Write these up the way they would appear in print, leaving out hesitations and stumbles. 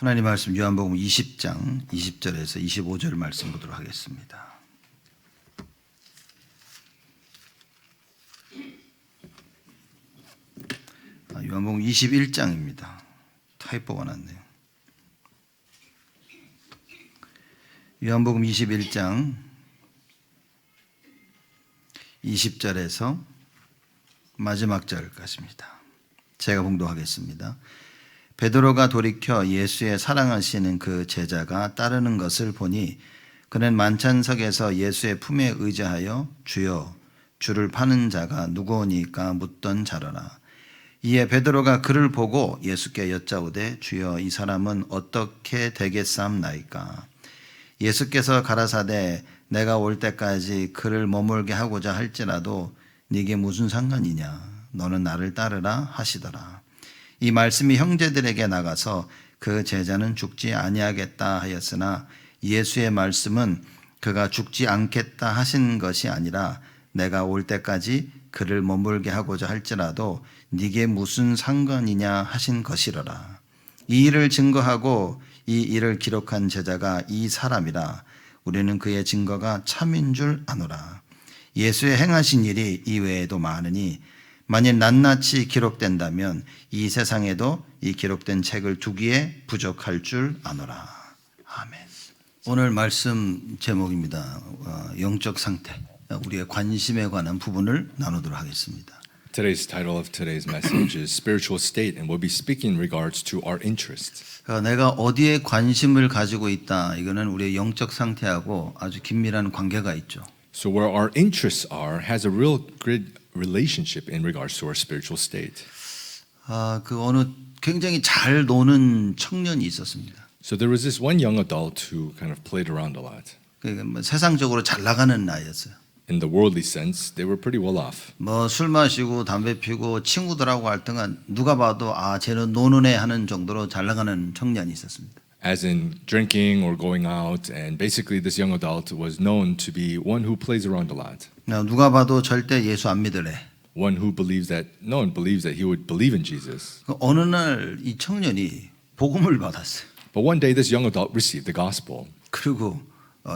하나님 말씀 요한복음 20장 20절에서 25절 말씀 보도록 하겠습니다. 요한복음 21장입니다. 타이포가 났네요. 요한복음 21장 20절에서 마지막 절까지입니다. 제가 봉독하겠습니다. 베드로가 돌이켜 예수의 사랑하시는 그 제자가 따르는 것을 보니 그는 만찬석에서 예수의 품에 의지하여 주여 주를 파는 자가 누구오니까 묻던 자라나. 이에 베드로가 그를 보고 예수께 여짜오되 주여 이 사람은 어떻게 되겠사옵나이까. 예수께서 가라사대 내가 올 때까지 그를 머물게 하고자 할지라도 네게 무슨 상관이냐 너는 나를 따르라 하시더라. 이 말씀이 형제들에게 나가서 그 제자는 죽지 아니하겠다 하였으나 예수의 말씀은 그가 죽지 않겠다 하신 것이 아니라 내가 올 때까지 그를 머물게 하고자 할지라도 네게 무슨 상관이냐 하신 것이로라. 이 일을 증거하고 이 일을 기록한 제자가 이 사람이라. 우리는 그의 증거가 참인 줄 아노라. 예수의 행하신 일이 이외에도 많으니 만일 낱낱이 기록된다면 이 세상에도 이 기록된 책을 두기에 부족할 줄 아노라. 아멘. 오늘 말씀 제목입니다. 영적 상태, 우리의 관심에 관한 부분을 나누도록 하겠습니다. Today's title of today's message is Spiritual State, and we'll be speaking in regards to our interests. 내가 어디에 관심을 가지고 있다, 이거는 우리의 영적 상태하고 아주 긴밀한 관계가 있죠. So where our interests are has a real good relationship in regards to our spiritual state. 그 어느 굉장히 잘 노는 청년이 있었습니다. So there was this one young adult who kind of played around a lot. 그러니까 뭐 세상적으로 잘 나가는 나이였어요. In the worldly sense, they were pretty well off. 뭐 술 마시고 담배 피고 친구들하고 할 때가 누가 봐도 쟤는 노는 애 하는 정도로 잘 나가는 청년이 있었습니다. As in drinking or going out, and basically this young adult was known to be one who plays around a lot. 누가 봐도 절대 예수 안 믿으래. One who believes that no one believes that he would believe in Jesus. 어느 날 이 청년이 복음을 받았어요. But one day this young adult received the gospel. 그리고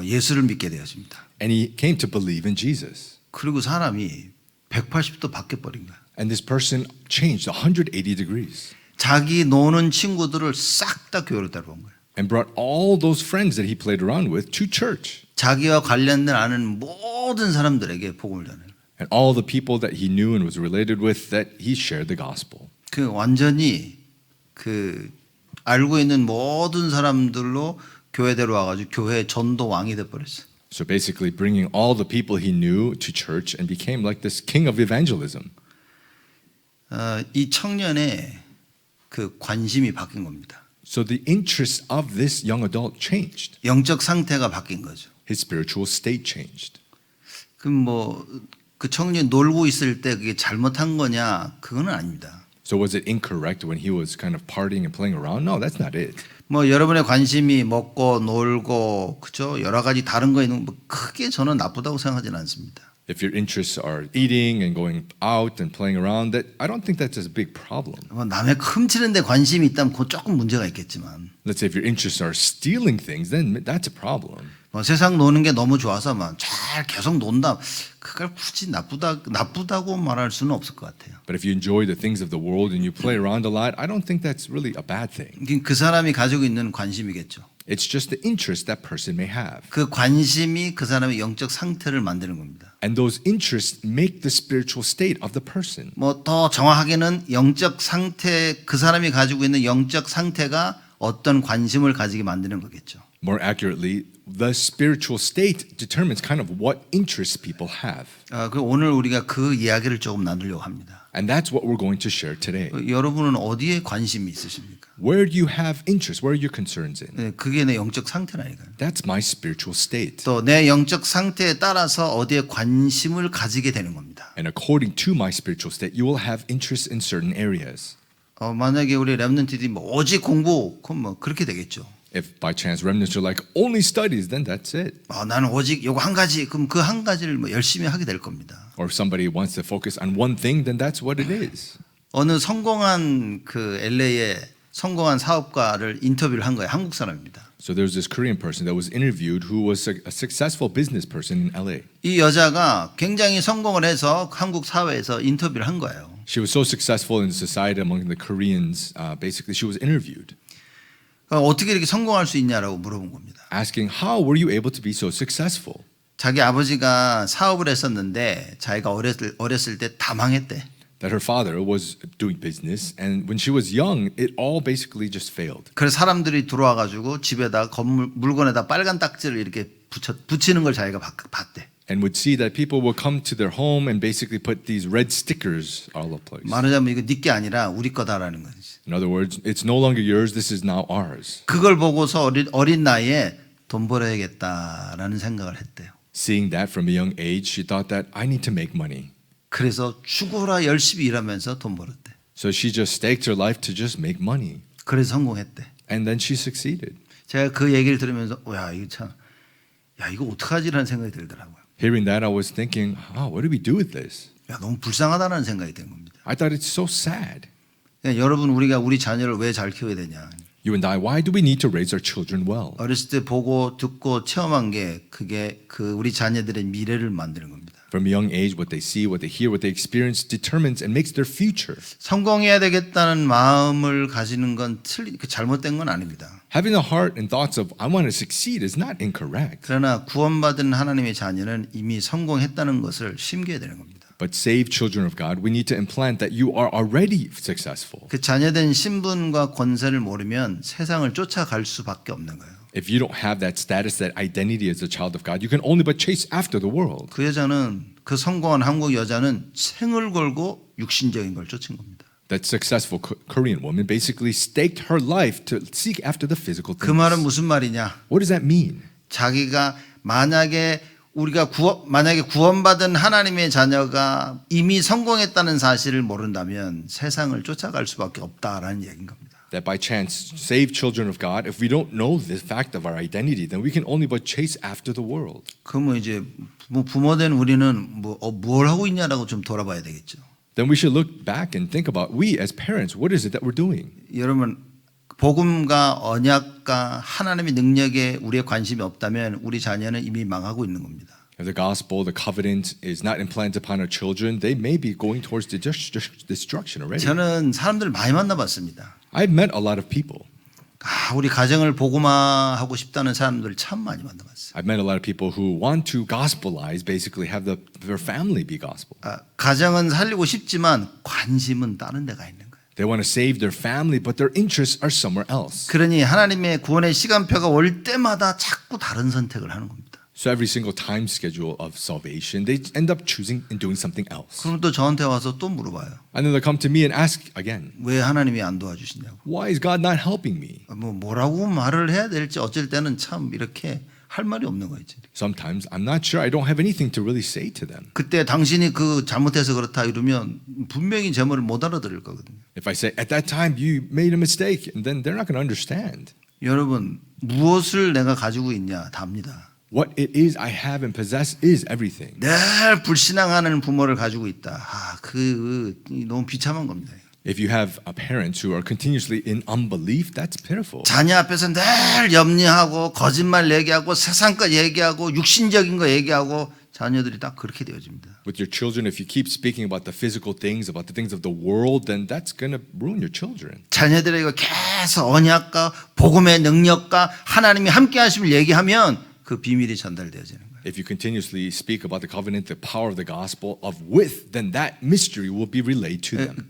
예수를 믿게 되었습니다. And he came to believe in Jesus. 그리고 사람이 180도 바뀌어 버린 거야. And this person changed 180 degrees. 자기 노는 친구들을 싹 다 교회로 데려온 거예요. And brought all those friends that he played around with to church. 자기와 관련된 아는 모든 사람들에게 복음을 전해요. And all the people that he knew and was related with, that he shared the gospel. 그 완전히 그 알고 있는 모든 사람들로 교회대로 와가지고 교회 전도 왕이 돼 버렸어요. So basically bringing all the people he knew to church and became like this king of evangelism. 이 청년의 그 관심이 바뀐 겁니다. So the interests of this young adult changed. 영적 상태가 바뀐 거죠. His spiritual state changed. 그럼 뭐 그 청년이 놀고 있을 때 그게 잘못한 거냐? 그건 아닙니다. So was it incorrect when he was kind of partying and playing around? No, that's not it. 뭐 여러분의 관심이 먹고 놀고 그죠? 여러 가지 다른 거 있는 뭐 크게 저는 나쁘다고 생각하지는 않습니다. If your interests are eating and going out and playing around, that I don't think that's a big problem. 뭐 남의 훔치는 데 관심이 있다면 그건 조금 문제가 있겠지만 Let's say if your interests are stealing things, then that's a problem. 뭐 세상 노는 게 너무 좋아서 막 잘 계속 논다. 그걸 굳이 나쁘다고 말할 수는 없을 것 같아요. But if you enjoy the things of the world and you play around a lot, I don't think that's really a bad thing. 그 사람이 가지고 있는 관심이겠죠. It's just the interest that person may have. 그 관심이 그 사람의 영적 상태를 만드는 겁니다. And those interests make the spiritual state of the person. 뭐 더 정확하게는 영적 상태, 그 사람이 가지고 있는 영적 상태가 어떤 관심을 가지게 만드는 거겠죠. More accurately, the spiritual state determines kind of what interests people have. 그 오늘 우리가 그 이야기를 조금 나누려고 합니다. And that's what we're going to share today. 여러분은 어디에 관심이 있으십니까? Where do you have interest? Where are your concerns in? 그게 내 영적 상태라니까요. That's my spiritual state. 또 내 영적 상태에 따라서 어디에 관심을 가지게 되는 겁니다. And according to my spiritual state, you will have interest in certain areas. 만약에 우리 렘넌트들이 뭐 오직 공부, 그럼 뭐 그렇게 되겠죠. If by chance remnants are like only studies, then that's it. 나는 오직 요거 한 가지, 그럼 그 한 가지를 뭐 열심히 하게 될 겁니다. Or if somebody wants to focus on one thing, then that's what it is. 어느 성공한 그 LA의 성공한 사업가를 인터뷰를 한 거예요. 한국 사람입니다. So there was this Korean person that was interviewed who was a successful business person in LA. 이 여자가 굉장히 성공을 해서 한국 사회에서 인터뷰를 한 거예요. She was so successful in society among the Koreans. Basically, she was interviewed, 어떻게 이렇게 성공할 수 있냐라고 물어본 겁니다. asking, "How were you able to be so successful?" 자기 아버지가 사업을 했었는데 자기가 어렸을 때 다 망했대. That her father was doing business, and when she was young, it all basically just failed. 그래서 사람들이 들어와 가지고 집에다 물건에다 빨간 딱지를 이렇게 붙이는 걸 자기가 봤대. And would see that people would come to their home and basically put these red stickers all over the place. 말하자면 이거 네 게 아니라 우리 거다라는 거지. In other words, it's no longer yours, this is now ours. 그걸 보고서 어린 나이에 돈 벌어야겠다라는 생각을 했대요. Seeing that from a young age, she thought that I need to make money. 그래서 죽어라 열심히 일하면서 돈 벌었대. So she just staked her life to just make money. 그래서 성공했대. And then she succeeded. 제가 그 얘기를 들으면서 야 이거 참, 야 이거 어떡하지라는 생각이 들더라고요. Hearing that, I was thinking, what do we do with this? 야 너무 불쌍하다는 생각이 든 겁니다. I thought it's so sad. 그러니까 여러분 우리가 우리 자녀를 왜 잘 키워야 되냐? You and I, why do we need to raise our children well? 어렸을 때 보고 듣고 체험한 게 그게 그 우리 자녀들의 미래를 만드는 겁니다. From a young age, what they see, what they hear, what they experience determines and makes their future. 성공해야 되겠다는 마음을 가지는 건 잘못된 건 아닙니다. Having the heart and thoughts of I want to succeed is not incorrect. 그러나 구원받은 하나님의 자녀는 이미 성공했다는 것을 심겨야 되는 겁니다. But saved children of God, we need to implant that you are already successful. 그 자녀된 신분과 권세를 모르면 세상을 쫓아갈 수밖에 없는 거예요. If you don't have that status, that identity as a child of God, you can only but chase after the world. 그 여자는 그 성공한 한국 여자는 생을 걸고 육신적인 걸 쫓은 겁니다. That successful Korean woman basically staked her life to seek after the physical 그 말은 things. 무슨 말이냐? What does that mean? 자기가 만약에 구원받은 하나님의 자녀가 이미 성공했다는 사실을 모른다면 세상을 쫓아갈 수밖에 없다라는 얘기인 겁니다. That by chance, saved children of God, if we don't know the fact of our identity, then we can only but chase after the world. 그러면 이제 부모된 우리는 뭘 하고 있냐라고 좀 돌아봐야 되겠죠. Then we should look back and think about we as parents, what is it that we're doing? 여러분 복음과 언약과 하나님의 능력에 우리의 관심이 없다면 우리 자녀는 이미 망하고 있는 겁니다. If the gospel, the covenant is not implanted upon our children, they may be going towards destruction already. 저는 사람들을 많이 만나봤습니다. I've met a lot of people. 우리 가정을 복음화하고 싶다는 사람들 참 많이 만나봤어요. I've met a lot of people who want to gospelize, basically have their family be gospel. 가정은 살리고 싶지만 관심은 다른 데가 있는 거예요. They want to save their family, but their interests are somewhere else. 그러니 하나님의 구원의 시간표가 올 때마다 자꾸 다른 선택을 하는 겁니다. So every single time schedule of salvation, they end up choosing and doing something else. 그럼 또 저한테 와서 또 물어봐요. And then they come to me and ask again, 왜 하나님이 안 도와주시냐고. why is God not helping me? 뭐라고 말을 해야 될지 어쩔 때는 참 이렇게 할 말이 없는 거지. Sometimes I'm not sure. I don't have anything to really say to them. 그때 당신이 그 잘못해서 그렇다 이러면 분명히 제 말을 못 알아들을 거거든요. If I say, at that time you made a mistake, and then they're not going to understand. 여러분 무엇을 내가 가지고 있냐 답니다. What it is I have and possess is everything. 늘 불신앙하는 부모를 가지고 있다. 너무 비참한 겁니다. If you have parents who are continuously in unbelief, that's pitiful. 자녀 앞에서 늘 염려하고 거짓말 얘기하고 세상 것 얘기하고 육신적인 거 얘기하고 자녀들이 딱 그렇게 되어집니다. With your children, if you keep speaking about the physical things, about the things of the world, then that's going to ruin your children. 자녀들에게 계속 언약과 복음의 능력과 하나님이 함께 하심을 얘기하면 그 비밀이 전달되어지는 거예요. If you continuously speak about the covenant, the power of the gospel of with, then that mystery will be relayed to them.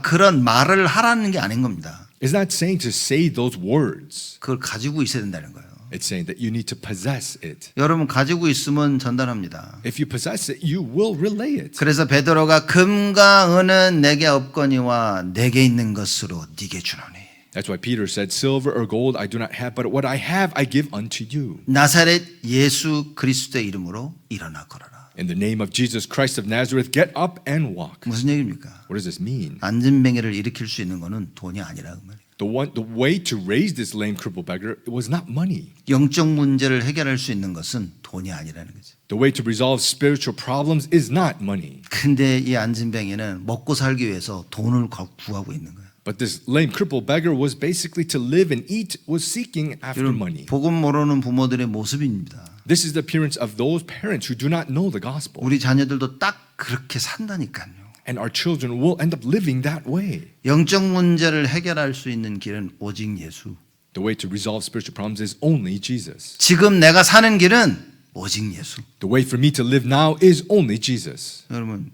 그런 말을 하라는 게 아닌 겁니다. It's not saying to say those words. 그걸 가지고 있어야 된다는 거예요. It's saying that you need to possess it. 여러분 가지고 있으면 전달합니다. If you possess it, you will relay it. 그래서 베드로가 금과 은은 내게 없거니와 내게 있는 것으로 네게 주노니. That's why Peter said, silver or gold I do not have, but what I have I give unto you. 나사렛 예수 그리스도의 이름으로 일어나 걸어라. In the name of Jesus Christ of Nazareth, get up and walk. 무슨 얘기입니까? What does this mean? 안진뱅이를 일으킬 수 있는 거는 돈이 아니라 그 말이에요. The way to raise this lame crippled beggar was not money. 영적 문제를 해결할 수 있는 것은 돈이 아니라는 거죠. The way to resolve spiritual problems is not money. 근데 이 안진뱅이는 먹고 살기 위해서 돈을 구하고 있는 거예요. But this lame, crippled beggar was basically to live and eat, was seeking after money. 복음 모르는 부모들의 모습입니다. This is the appearance of those parents who do not know the gospel. 우리 자녀들도 딱 그렇게 산다니까요. And our children will end up living that way. 영적 문제를 해결할 수 있는 길은 오직 예수. The way to resolve spiritual problems is only Jesus. 지금 내가 사는 길은 오직 예수. The way for me to live now is only Jesus. 여러분,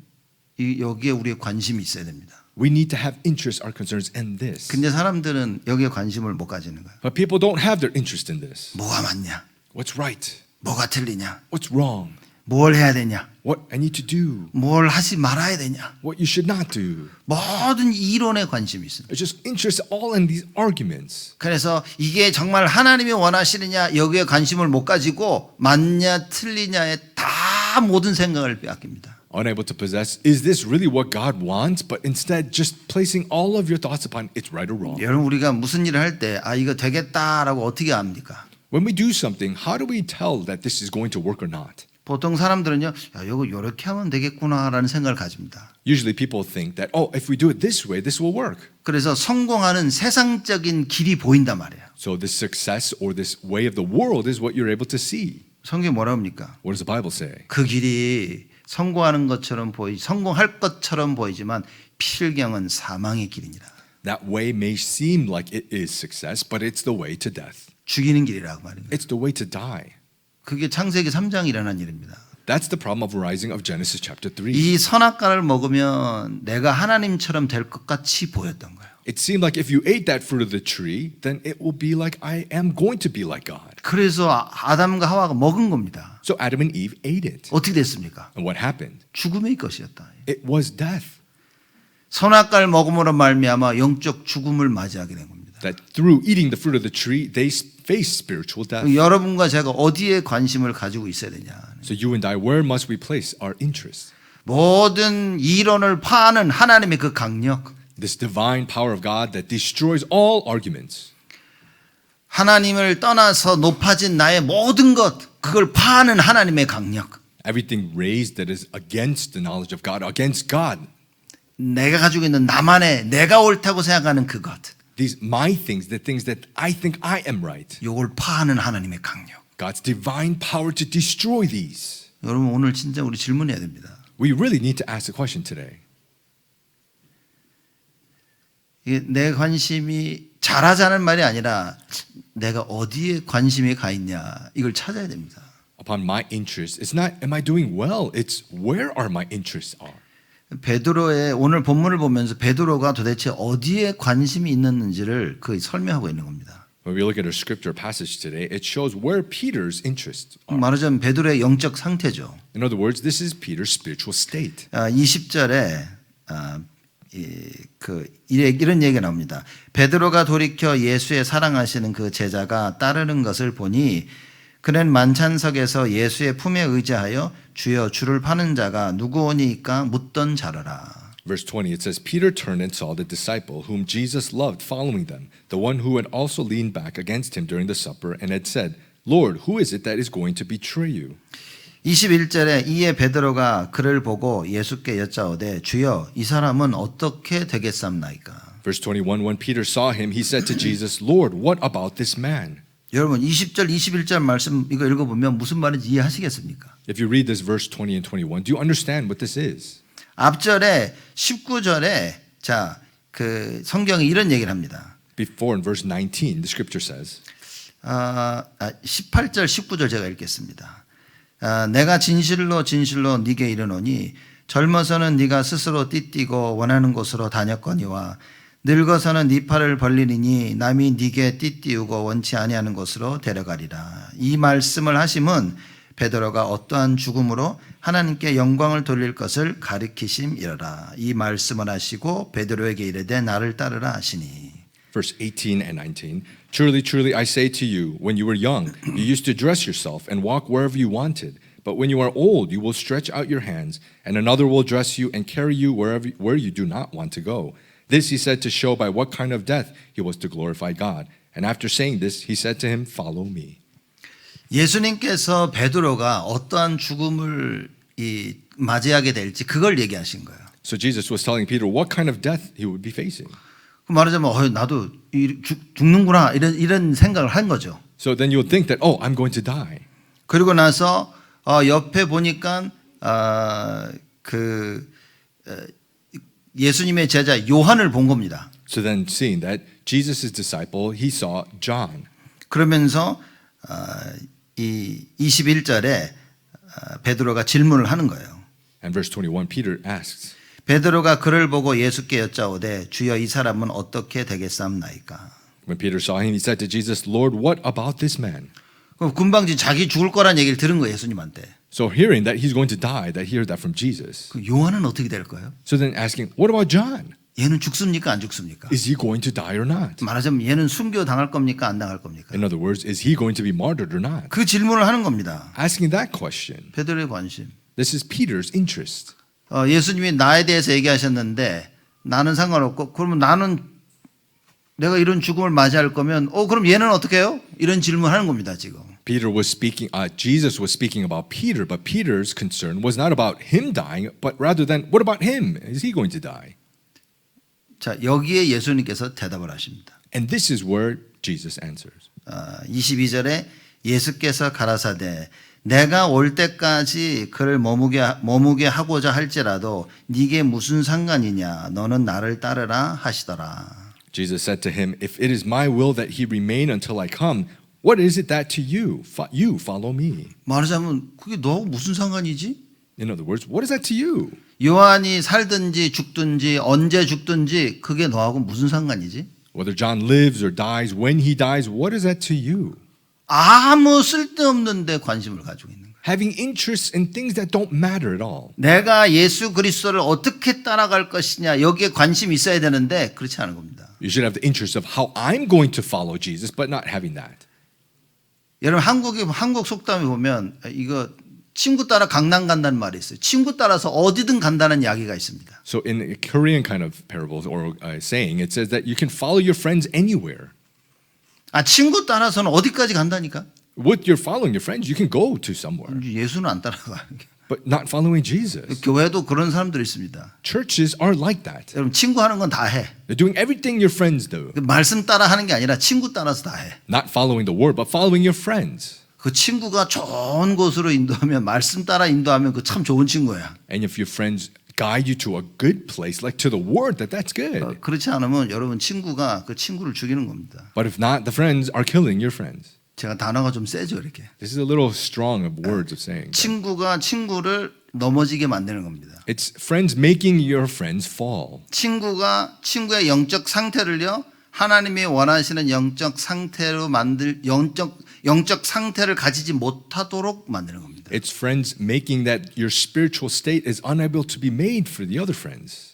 여기에 우리의 관심이 있어야 됩니다. We need to have interest, our concerns in this. 근데 사람들은 여기에 관심을 못 가지는 거예요. But people don't have their interest in this. 뭐가 맞냐? What's right? 뭐가 틀리냐? What's wrong? 뭘 해야 되냐? What I need to do? 뭘 하지 말아야 되냐? What you should not do? 모든 이론에 관심이 있습니다. It's just interest all in these arguments. 그래서 이게 정말 하나님이 원하시느냐 여기에 관심을 못 가지고 맞냐 틀리냐에 다 모든 생각을 빼앗깁니다. Unable to possess, is this really what God wants? But instead, just placing all of your thoughts upon it's right or wrong. 여러분 우리가 무슨 일을 할 때 이거 되겠다라고 어떻게 압니까? When we do something, how do we tell that this is going to work or not? 보통 사람들은요, 야, 이거 이렇게 하면 되겠구나라는 생각을 가집니다. Usually people think that, oh, if we do it this way, this will work. 그래서 성공하는 세상적인 길이 보인단 말이에요. So this success or this way of the world is what you're able to see. 성경이 뭐라 합니까? What does the Bible say? 그 길이 성공하는 것처럼 성공할 것처럼 보이지만 필경은 사망의 길이니라. That way may seem like it is success, but it's the way to death. 죽이는 길이라고 말입니다. It's the way to die. 그게 창세기 3장에 일어난 일입니다. That's the problem of rising of Genesis chapter 3. 이 선악과를 먹으면 내가 하나님처럼 될 것 같이 보였던 거예요. It seemed like if you ate that fruit of the tree, then it will be like I am going to be like God. 그래서 아담과 하와가 먹은 겁니다. So Adam and Eve ate it. 어떻게 됐습니까? And what happened? 죽음의 것이었다. It was death. 선악과를 먹음으로 말미암아 영적 죽음을 맞이하게 된 겁니다. That through eating the fruit of the tree, they faced spiritual death. 여러분과 제가 어디에 관심을 가지고 있어야 되냐? So you and I, where must we place our interest? 모든 이론을 파는 하나님의 그 강력, This divine power of God that destroys all arguments. 하나님을 떠나서 높아진 나의 모든 것, 그걸 파는 하나님의 강력. Everything raised that is against the knowledge of God, against God. 내가 가지고 있는 나만의 내가 옳다고 생각하는 그것. These my things, the things that I think I am right. 이걸 파는 하나님의 강력. God's divine power to destroy these. 여러분 오늘 진짜 우리 질문해야 됩니다. We really need to ask the question today. 내 관심이 잘하자는 말이 아니라 내가 어디에 관심이 가 있냐 이걸 찾아야 됩니다. Upon my interest, it's not am I doing well? It's where are my interests are. 베드로의 오늘 본문을 보면서 베드로가 도대체 어디에 관심이 있는지를 그 설명하고 있는 겁니다. When we look at our scripture passage today, it shows where Peter's interests are. 말하자면 베드로의 영적 상태죠. In other words, this is Peter's spiritual state. 20절에 이런 얘기가 나옵니다. 베드로가 돌이켜 예수의 사랑하시는 그 제자가 따르는 것을 보니 그는 만찬석에서 예수의 품에 의지하여 주여 주를 파는 자가 누구오니까 묻던 자라라. Verse 20, it says, Peter turned and saw the disciple whom Jesus loved following them, the one who had also leaned back against him during the supper and had said, Lord, who is it that is going to betray you? 21절에 이에 베드로가 그를 보고 예수께 여짜오되 주여 이 사람은 어떻게 되겠삼나이까. Verse 21, when Peter saw him, he said to Jesus, Lord, what about this man? 여러분 20절 21절 말씀 이거 읽어보면 무슨 말인지 이해하시겠습니까? If you read this verse 20 and 21, do you understand what this is? 앞절에 19절에 그 성경이 이런 얘기를 합니다. Before in verse 19, the scripture says, 18절 19절 제가 읽겠습니다. 내가 진실로 진실로 네게 이르노니 젊어서는 네가 스스로 띠띠고 원하는 곳으로 다녔거니와 늙어서는 네 팔을 벌리니 남이 네게 띠띠우고 원치 아니하는 곳으로 데려가리라. 이 말씀을 하심은 베드로가 어떠한 죽음으로 하나님께 영광을 돌릴 것을 가리키심이라. 이 말씀을 하시고 베드로에게 이르되 나를 따르라 하시니. Verse 18 and 19, Truly, truly, I say to you, when you were young, you used to dress yourself and walk wherever you wanted. But when you are old, you will stretch out your hands, and another will dress you and carry you where you do not want to go. This he said to show by what kind of death he was to glorify God. And after saying this, he said to him, Follow me. 예수님께서 베드로가 어떠한 죽음을 맞이하게 될지 그걸 얘기하신 거예요. So Jesus was telling Peter what kind of death he would be facing. 말하자면 나도 죽는구나 이런 생각을 한 거죠. So then you'll think that, oh, I'm going to die. 그리고 나서 옆에 보니까 예수님의 제자 요한을 본 겁니다. So then seeing that Jesus' disciple, he saw John. 그러면서 이 21절에 베드로가 질문을 하는 거예요. And verse 21, Peter asks, 베드로가 그를 보고 예수께 여짜오되 주여 이 사람은 어떻게 되겠사옵나이까. when Peter saw him, he said to Jesus, Lord, what about this man? 그럼 금방 자기 죽을 거란 얘기를 들은 거예요, 예수님한테. So hearing that he's going to die, that he heard that from Jesus. 그 요한은 어떻게 될 거예요? So then asking, what about John? 얘는 죽습니까, 안 죽습니까? Is he going to die or not? 말하자면 얘는 순교 당할 겁니까, 안 당할 겁니까? In other words, is he going to be martyred or not? 그 질문을 하는 겁니다. Asking that question. 베드로의 관심. This is Peter's interest. 예수님이 나에 대해서 얘기하셨는데 나는 상관없고 그러면 나는 내가 이런 죽음을 맞이할 거면 그럼 얘는 어떻게 해요? 이런 질문하는 겁니다, 지금. Peter was speaking, Jesus was speaking about Peter, but Peter's concern was not about him dying, but rather than, what about him? Is he going to die? 자, 여기에 예수님께서 대답을 하십니다. And this is where Jesus answers. 22절에 예수께서 가라사대 내가 올 때까지 그를 머무게 하고자 할지라도 네게 무슨 상관이냐 너는 나를 따르라 하시더라. Jesus said to him, if it is my will that he remain until I come, what is it that to you? You follow me. 말하자면 그게 너하고 무슨 상관이지? In other words, what is that to you? 요한이 살든지 죽든지 언제 죽든지 그게 너하고 무슨 상관이지? Whether John lives or dies, when he dies, what is that to you? 아무 쓸데없는 데 관심을 가지고 있는 거예요. Having interests in things that don't matter at all. 내가 예수 그리스도를 어떻게 따라갈 것이냐 여기에 관심이 있어야 되는데 그렇지 않은 겁니다. You should have the interest of how I'm going to follow Jesus, but not having that. 여러분 한국 속담에 보면 이거 친구 따라 강남 간다는 말이 있어요. 친구 따라서 어디든 간다는 이야기가 있습니다. So in a Korean kind of parables or saying, it says that you can follow your friends anywhere. 친구 따라서는 어디까지 간다니까? With your following your friends, you can go to somewhere, 예수는 안 따라가는 게. but not following Jesus. 교회도 그런 사람들이 있습니다. Churches are like that. 여러분 친구 하는 건 다 해. They're doing everything your friends do. 말씀 따라 하는 게 아니라 친구 따라서 다 해. Not following the word, but following your friends. 그 친구가 좋은 곳으로 인도하면 말씀 따라 인도하면 그 참 좋은 친구야. And if your friends guide you to a good place, like to the word, that's good. 그렇지 않으면 여러분 친구가 그 친구를 죽이는 겁니다. But if not, the friends are killing your friends. 제가 단어가 좀 세죠 이렇게. This is a little strong of words of saying. 친구가 친구를 넘어지게 만드는 겁니다. It's friends making your friends fall. 친구가 친구의 영적 상태를요 하나님이 원하시는 영적 상태로 영적 상태를 가지지 못하도록 만드는 겁니다. It's friends making that your spiritual state is unable to be made for the other friends.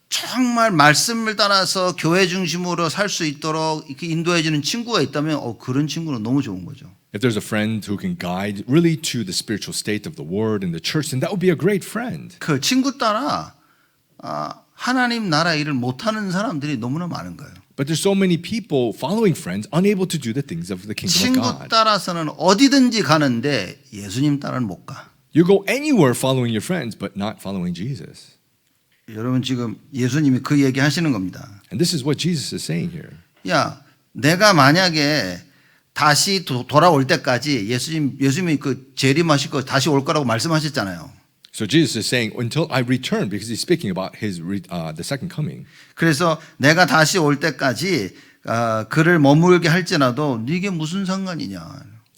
정말 말씀을 따라서 교회 중심으로 살 수 있도록 이렇게 인도해 주는 친구가 있다면 그런 친구는 너무 좋은 거죠. If there's a friend who can guide really to the spiritual state of the word and the church, then that would be a great friend. 그 친구 따라 하나님 나라 일을 못하는 사람들이 너무나 많은 거예요. But there's so many people following friends unable to do the things of the kingdom of 친구 God. 따라서는 어디든지 가는데 예수님 따라는 못 가. You go anywhere following your friends, but not following Jesus. 여러분 지금 예수님이 그 얘기 하시는 겁니다. And this is what Jesus is saying here. 야, 내가 만약에 다시 돌아올 때까지 예수님이 그 재림하실 거 다시 올 거라고 말씀하셨잖아요. So Jesus is saying until I return, because he's speaking about his the second coming. 그래서 내가 다시 올 때까지 그를 머물게 할지라도 네게 무슨 상관이냐.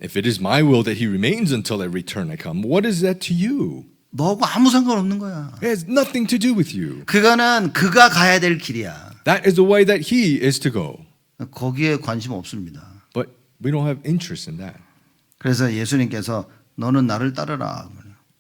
If it is my will that he remains until I return, I come, what is that to you? 너하고 아무 상관없는 거야. It has nothing to do with you. 그거는 그가 가야 될 길이야. That is the way that he is to go. 거기에 관심 없습니다. But we don't have interest in that. 그래서 예수님께서 너는 나를 따르라.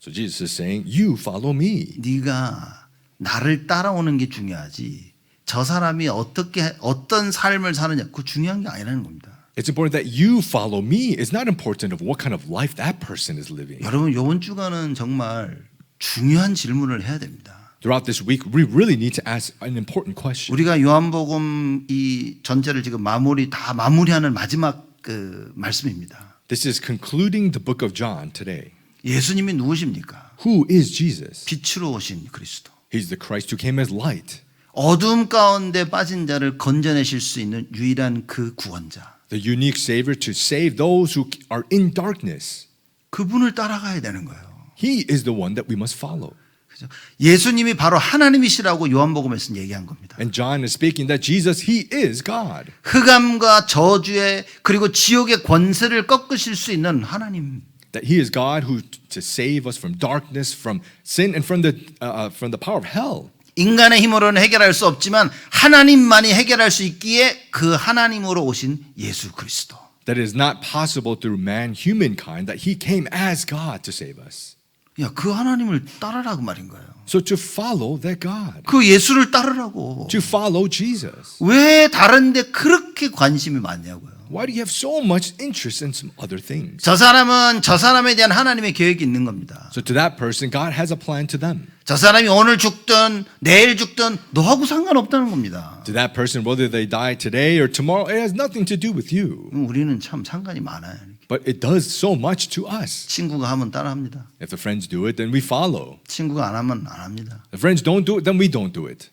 So Jesus is saying, you follow me. 네가 나를 따라오는 게 중요하지. 저 사람이 어떤 삶을 사느냐 그거 중요한 게 아니라는 겁니다. It's important that you follow me. It's not important of what kind of life that person is living. 여러분 이번 주간은 정말 중요한 질문을 해야 됩니다. Throughout this week, we really need to ask an important question. 우리가 요한복음 이 전체를 지금 마무리하는 마지막 그 말씀입니다. This is concluding the book of John today. 예수님이 누구십니까? Who is Jesus? 빛으로 오신 그리스도. He's the Christ who came as light. 어둠 가운데 빠진 자를 건져내실 수 있는 유일한 그 구원자. The unique Savior to save those who are in darkness. 그분을 따라가야 되는 거예요. He is the one that we must follow. 그죠? 예수님이 바로 하나님이시라고 요한복음에서 얘기한 겁니다. And John is speaking that Jesus, He is God. 흑암과 저주의 그리고 지옥의 권세를 꺾으실 수 있는 하나님. That He is God who to save us from darkness, from sin, and from the power of hell. 인간의 힘으로는 해결할 수 없지만 하나님만이 해결할 수 있기에 그 하나님으로 오신 예수 그리스도. That is not possible through man, humankind, that He came as God to save us. 야, 그 하나님을 따르라고 말인 거예요. So to follow that God, 그 예수를 따르라고. to follow Jesus. 왜 다른데 그렇게 관심이 많냐고요. Why do you have so much interest in some other things? 저 사람은 저 사람에 대한 하나님의 계획이 있는 겁니다. So to that person, God has a plan to them. 저 사람이 오늘 죽든 내일 죽든 너하고 상관없다는 겁니다. To that person, whether they die today or tomorrow, it has nothing to do with you. 우리는 참 상관이 많아요. But it does so much to us. 친구가 하면 따라합니다. If the friends do it, then we follow. 친구가 안 하면 안 합니다. If friends don't do it, then we don't do it.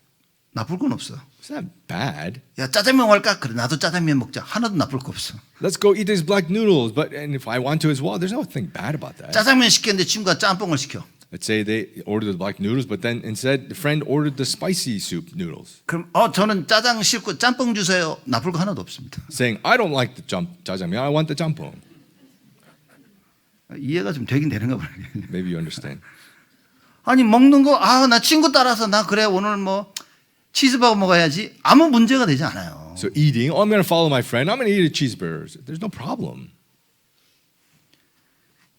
나쁠 건 없어. It's not bad. 야, 짜장면 할까? 그래, 나도 짜장면 먹자. 하나도 나쁠 거 없어. Let's go eat these black noodles. And if I want to as well, there's nothing bad about that. 짜장면 시켰는데 친구가 짬뽕을 시켜. Let's say they ordered the black noodles, but then instead the friend ordered the spicy soup noodles. 그럼 저는 짜장 싫고 짬뽕 주세요. 나쁠 거 하나도 없습니다. Saying, I don't like the jjajangmyeon, I want the jampong. 이해가 좀 되긴 되는가 봐요. Maybe you understand. 아니 먹는 거 나 친구 따라서 나 그래 오늘 뭐 치즈버거 먹어야지 아무 문제가 되지 않아요. So eating, I'm going to follow my friend. I'm going to eat a cheeseburger. There's no problem.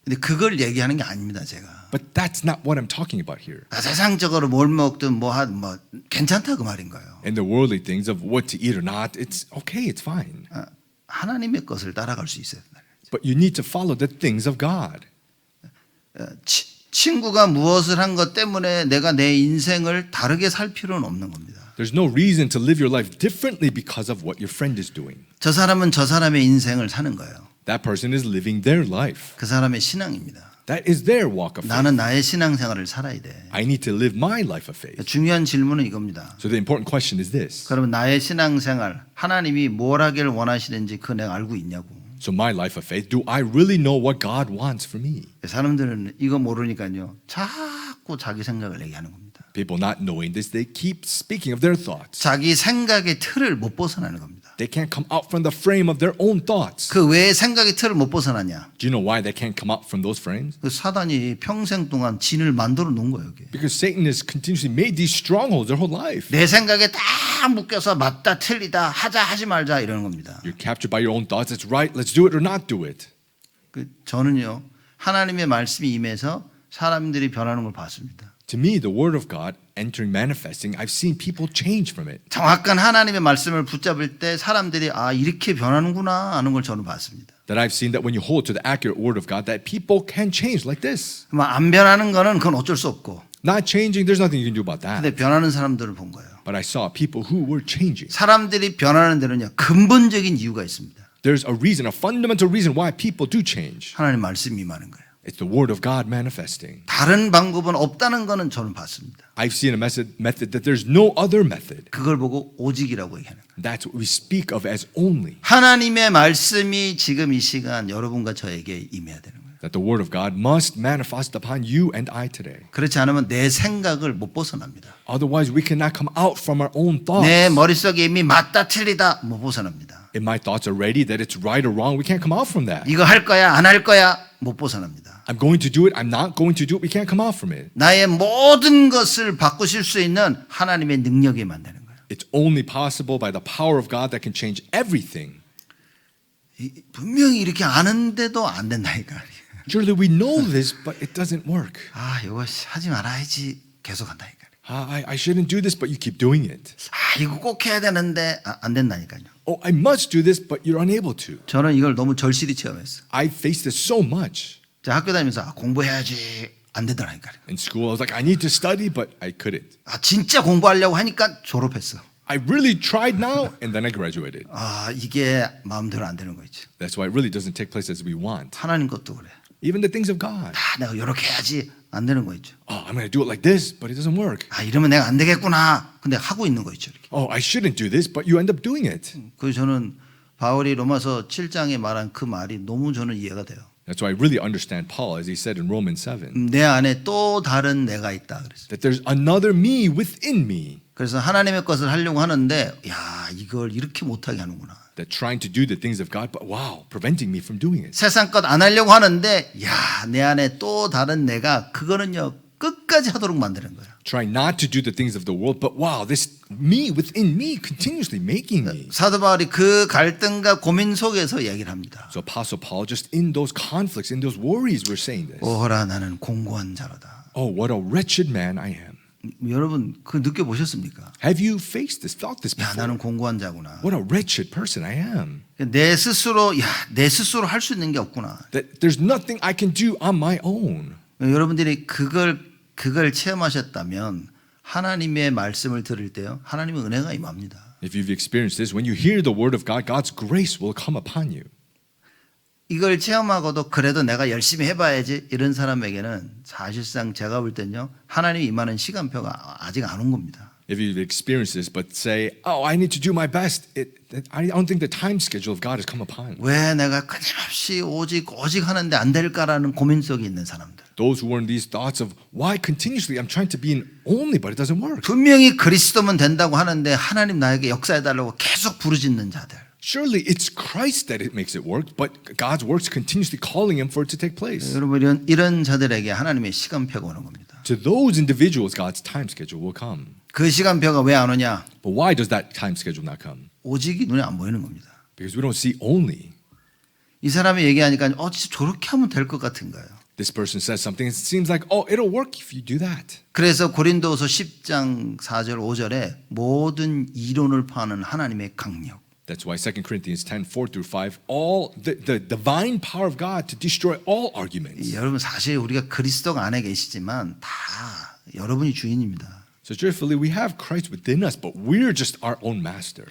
근데 그걸 얘기하는 게 아닙니다, 제가. But that's not what I'm talking about here. 세상적으로 뭘 먹든 뭐 괜찮다 그 말인 거예요. In the worldly things of what to eat or not, it's okay, it's fine. 하나님의 것을 따라갈 수 있어야 된다. But you need to follow the things of God. 친구가 무엇을 한 것 때문에 내가 내 인생을 다르게 살 필요는 없는 겁니다. There's no reason to live your life differently because of what your friend is doing. 저 사람은 저 사람의 인생을 사는 거예요. That person is living their life. 그 사람의 신앙입니다. That is their walk of faith. 나는 나의 신앙생활을 살아야 돼. I need to live my life of faith. 중요한 질문은 이겁니다. So the important question is this. 그러면 나의 신앙생활 하나님이 뭘 하길 원하시는지 그거 내가 알고 있냐고. So my life of faith, do I really know what God wants for me? 사람들은 이거 모르니까요. 자꾸 자기 생각을 얘기하는 겁니다. People not knowing this, they keep speaking of their thoughts. 자기 생각의 틀을 못 벗어나는 겁니다. They can't come out from the frame of their own thoughts. 그 왜 생각의 틀을 못 벗어나냐? Do you know why they can't come out from those frames? 그 사단이 평생 동안 진을 만들어 놓은 거예요. 여기. Because Satan has continuously made these strongholds their whole life. 내 생각에 딱 묶여서 맞다 틀리다 하자 하지 말자 이러는 겁니다. You're captured by your own thoughts. It's right. Let's do it or not do it. 저는요 하나님의 말씀이 임해서 사람들이 변하는 걸 봤습니다. To me, the word of God entering, manifesting, I've seen people change from it. 정확한 하나님의 말씀을 붙잡을 때 사람들이 이렇게 변하는구나 하는 걸 저는 봤습니다. That I've seen that when you hold to the accurate word of God, that people can change like this. 안 변하는 거는 그건 어쩔 수 없고. Not changing, there's nothing you can do about that. 근데 변하는 사람들을 본 거예요. But I saw people who were changing. 사람들이 변하는 데는요 근본적인 이유가 있습니다. There's a reason, a fundamental reason why people do change. 하나님 말씀이 임하는 거예요. It's the word of God manifesting. 다른 방법은 없다는 거는 저는 봤습니다. I've seen a method that there's no other method. 그걸 보고 오직이라고 얘기하는 거예요. That's what we speak of as only. 하나님의 말씀이 지금 이 시간 여러분과 저에게 임해야 되는 거예요. That the word of God must manifest upon you and I today. 그렇지 않으면 내 생각을 못 벗어납니다. Otherwise, we cannot come out from our own thoughts. 내 머릿속에 이미 맞다 틀리다 못 벗어납니다. If my thoughts are ready that it's right or wrong, we can't come out from that. 이거 할 거야 안 할 거야 못 벗어납니다. I'm going to do it, I'm not going to do it, we can't come out from it. 나의 모든 것을 바꾸실 수 있는 하나님의 능력이 만드는 거예요. It's only possible by the power of God that can change everything. 분명히 이렇게 아는데도 안 된다니까. Surely we know this, but it doesn't work. 이거 하지 말아야지 계속 한다니까. I shouldn't do this, but you keep doing it. 이거 꼭 해야 되는데 안 된다니까요. Oh, I must do this, but you're unable to. 저는 이걸 너무 절실히 체험했어요. I faced this so much. 자, 학교 다니면서 공부해야지 안 되더라니까요. In school, I was like, I need to study, but I couldn't. 진짜 공부하려고 하니까 졸업했어. I really tried now, and then I graduated. 이게 마음대로 안 되는 거 있죠. That's why it really doesn't take place as we want. 하나님 것도 그래. Even the things of God. 다 내가 이렇게 해야지 안 되는 거 있죠. Oh, I'm going to do it like this, but it doesn't work. 아, 이러면 내가 안 되겠구나. 근데 하고 있는 거 있죠. 이렇게. Oh, I shouldn't do this, but you end up doing it. 그래서 저는 바울이 로마서 7장에 말한 그 말이 너무 저는 이해가 돼요. That's why I really understand Paul as he said in Romans 7 내 안에 또 다른 내가 있다 그랬어요. that there's another me within me 그래서 하나님의 것을 하려고 하는데 야, 이걸 이렇게 못하게 하는구나. that trying to do the things of God, but wow, preventing me from doing it. 세상 것 안 하려고 하는데 야, 내 안에 또 다른 내가 그거는요 끝까지 하도록 만드는 거예요. Trying not to do the things of the world, but wow, this me within me continuously making me. 사도 바울이 그 갈등과 고민 속에서 얘기를 합니다. So Apostle Paul, just in those conflicts, in those worries, we're saying this. 오호라 나는 공고한 자로다. Oh, what a wretched man I am. 여러분 그 느껴보셨습니까? Have you faced this, felt this 야, before? 나는 공고한 자구나. What a wretched person I am. 내 스스로 내 스스로 할 수 있는 게 없구나. That there's nothing I can do on my own. 여러분들이 그걸 체험하셨다면 하나님의 말씀을 들을 때요. 하나님의 은혜가 임합니다. If you've experienced this, when you hear the word of God, God's grace will come upon you. 이걸 체험하고도 그래도 내가 열심히 해봐야지 이런 사람에게는 사실상 제가 볼 때는요. 하나님이 임하는 시간표가 아직 안 온 겁니다. If you've experienced this, but say, "Oh, I need to do my best," I don't think the time schedule of God has come upon. 왜 내가 끊임없이 오직 하는데 안 될까라는 고민 속에 있는 사람들. Those who are in these thoughts of why continuously I'm trying to be in only, but it doesn't work. 분명히 그리스도면 된다고 하는데 하나님 나에게 역사해달라고 계속 부르짖는 자들. Surely it's Christ that it makes it work, but God's works continuously calling him for it to take place. 여러분 이런 자들에게 하나님의 시간표가 오는 겁니다. To those individuals, God's time schedule will come. 그 시간표가 왜 안 오냐? But why does that time schedule not come? 오직이 눈에 안 보이는 겁니다. Because we don't see only. 이 사람이 얘기하니까 진짜 저렇게 하면 될 것 같은가요? This person says something, it seems like, oh, it'll work if you do that. 그래서 고린도후서 10장 4절 5절에 모든 이론을 파는 하나님의 강력. That's why 2 Corinthians 10, 4 through 5, all the divine power of God to destroy all arguments. 여러분 사실 우리가 그리스도가 안에 계시지만 다 여러분이 주인입니다. So truthfully, we have Christ within us, but we're just our own master.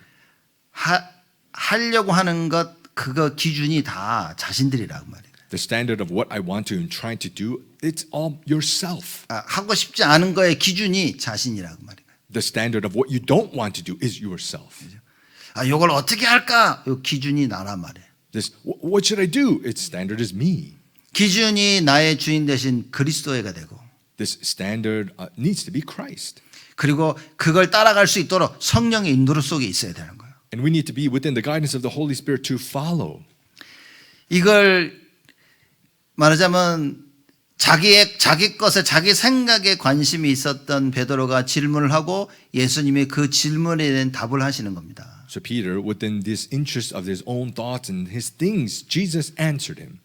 하려고 하는 것 그거 기준이 다 자신들이라고 말이에요. The standard of what I want to and trying to do, it's all yourself. 하고 싶지 않은 거의 기준이 자신이라고 말이에요. The standard of what you don't want to do is yourself. 이걸 어떻게 할까? 이 기준이 나란 말이에요. This, what should I do? Its standard is me. 기준이 나의 주인 대신 그리스도가 되고 This standard needs to be Christ. 그리고 그걸 따라갈 수 있도록 성령의 인도 속에 있어야 되는 거예요. And we need to be within the guidance of the Holy Spirit to follow. 이걸 말하자면 자기 것에 자기 생각에 관심이 있었던 베드로가 질문을 하고 예수님이 그 질문에 대한 답을 하시는 겁니다. So Peter, within this interest of his own thoughts and his things, Jesus answered him.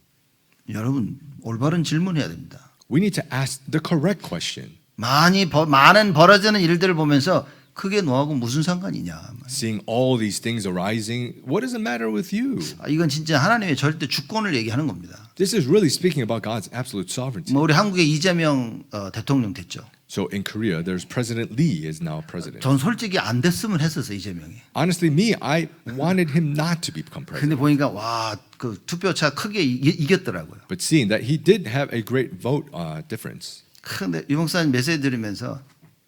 여러분 올바른 질문해야 됩니다. We need to ask the correct question. 많은 벌어지는 일들을 보면서 그게 너하고 무슨 상관이냐. Seeing all these things arising, what does it matter with you? 이건 진짜 하나님의 절대 주권을 얘기하는 겁니다. This is really speaking about God's absolute sovereignty. 우리 한국에 이재명 대통령 됐죠. So in Korea, there's President Lee is now president. 전 솔직히 안 됐으면 했었어요, 이재명이. Honestly, me, I wanted him not to become 근데 president. 보니까 그 투표차 크게 이겼더라고요. But seeing that he did have a great vote difference. 근데 유 목사님 메시지 들으면서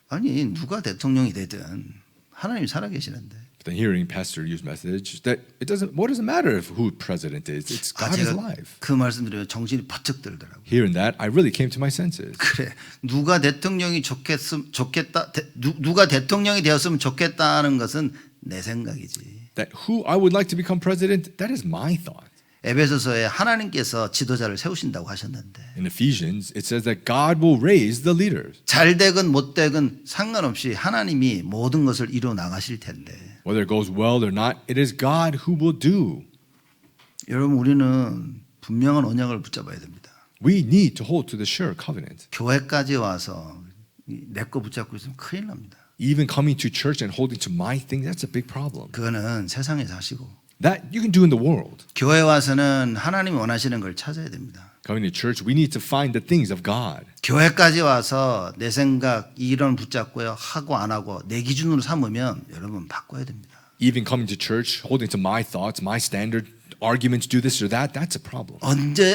아니 누가 대통령이 되든 하나님이 살아계시는데. But then hearing Pastor Yu's message, that what does it matter if who president is? It's God is 제가 alive. 그 말씀 들으면 정신이 번쩍 들더라고요. Hearing that, I really came to my senses. 그래 누가 대통령이 좋겠다 누가 대통령이 되었으면 좋겠다는 것은 내 생각이지. That who I would like to become president, that is my thought. 에베소서에 하나님께서 지도자를 세우신다고 하셨는데 In Ephesians, it says that God will raise the leaders. 잘 되건 못 되건 상관없이 하나님이 모든 것을 이루어 나가실 텐데 Whether it goes well or not, it is God who will do. 여러분 우리는 분명한 언약을 붙잡아야 됩니다. We need to hold to the sure covenant. 교회까지 와서 내 거 붙잡고 있으면 큰일 납니다. Even coming to church and holding to my thing, that's a big problem. 그거는 세상에 사시고 That you can do in the world. 교회 와서는 하나님이 원하시는 걸 찾아야 됩니다. Coming to church, we need to find the things of God. 교회까지 와서 내 생각 이런 붙잡고요 하고 안 하고 내 기준으로 삼으면 여러분 바꿔야 됩니다. Even coming to church, holding to my thoughts, my standard, arguments do this or that, that's a problem.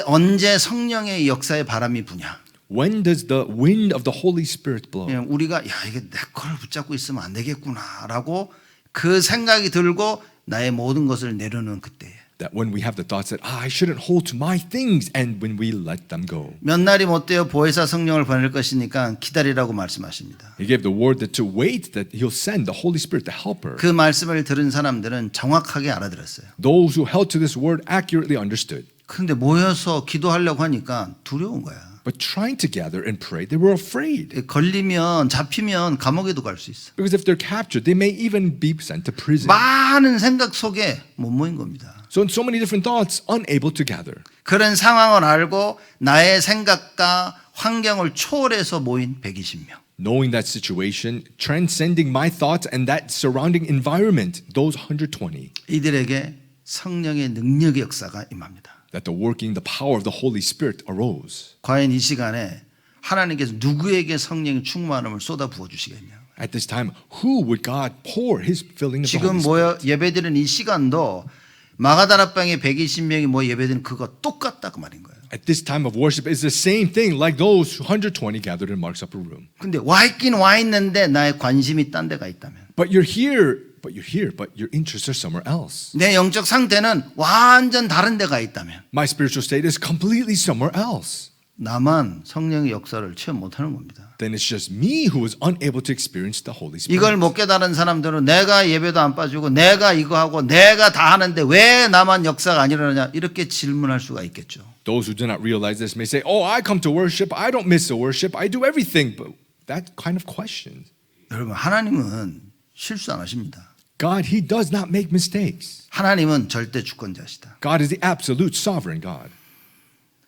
언제 성령의 역사의 바람이 부냐? When does the wind of the Holy Spirit blow? 그냥 우리가 야 이게 내 거를 붙잡고 있으면 안 되겠구나라고 그 생각이 들고 나의 모든 것을 내려놓은 그때에 That when we have the thoughts that I shouldn't hold to my things, and when we let them go. 몇 날이 못 돼요 보혜사 성령을 보낼 것이니까 기다리라고 말씀하십니다. He gave the word that to wait, that He'll send the Holy Spirit, the Helper. 그 말씀을 들은 사람들은 정확하게 알아들었어요. Those who held to this word accurately understood. 그런데 모여서 기도하려고 하니까 두려운 거야. But trying to gather and pray, they were afraid. 걸리면 잡히면 감옥에도 갈 수 있어. Because if they're captured, they may even be sent to prison. 많은 생각 속에 못 모인 겁니다. So in so many different thoughts, unable to gather. 그런 상황을 알고 나의 생각과 환경을 초월해서 모인 120명. Knowing that situation, transcending my thoughts and that surrounding environment, those 120, 이들에게 성령의 능력의 역사가 임합니다. that the working, the power of the Holy Spirit arose. 과연 이 시간에 하나님께서 누구에게 성령의 충만함을 쏟아 부어 주시겠냐? At this time, who would God pour His filling of the 지금 Holy Spirit? 모여 예배드리는 이 시간도 마가다락방에 120명이 모여 예배드리는 그거 똑같다 그 말인 거예요. At this time of worship, it's the same thing like those 120 gathered in Mark's upper room. 근데 와 있긴 와 있는데 나의 관심이 딴 데가 있다면 But you're here, but your interests are somewhere else. 내 영적 상태는 완전 다른 데가 있다면 My spiritual state is completely somewhere else. 나만 성령의 역사를 체험 못하는 겁니다. Then it's just me who is unable to experience the Holy Spirit. 이걸 못 깨달은 사람들은 내가 예배도 안 빠지고 내가 이거 하고 내가 다 하는데 왜 나만 역사가 안 일어나냐 이렇게 질문할 수가 있겠죠. Those who do not realize this may say, "Oh, I come to worship. I don't miss a worship. I do everything." But that kind of question. 여러분 하나님은 실수 안 하십니다. God, He does not make mistakes. 하나님은 절대 주권자시다. God is the absolute sovereign God.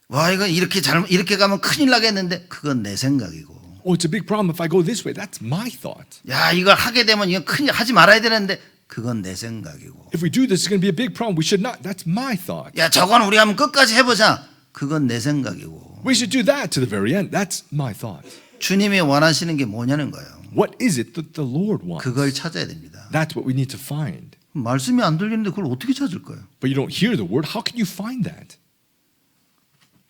와 이거 이렇게 가면 큰일 나겠는데 그건 내 생각이고. Oh, it's a big problem if I go this way. That's my thought. 야 이걸 하게 되면 이건 큰일 하지 말아야 되는데 그건 내 생각이고. If we do this, it's going to be a big problem. We should not. That's my thought. 야 저건 우리 한번 끝까지 해보자. 그건 내 생각이고. We should do that to the very end. That's my thought. 주님이 원하시는 게 뭐냐는 거예요. What is it that the Lord wants? 그걸 찾아야 됩니다. That's what we need to find. 말씀이 안 들리는데 그걸 어떻게 찾을 거예요? But you don't hear the word. How can you find that?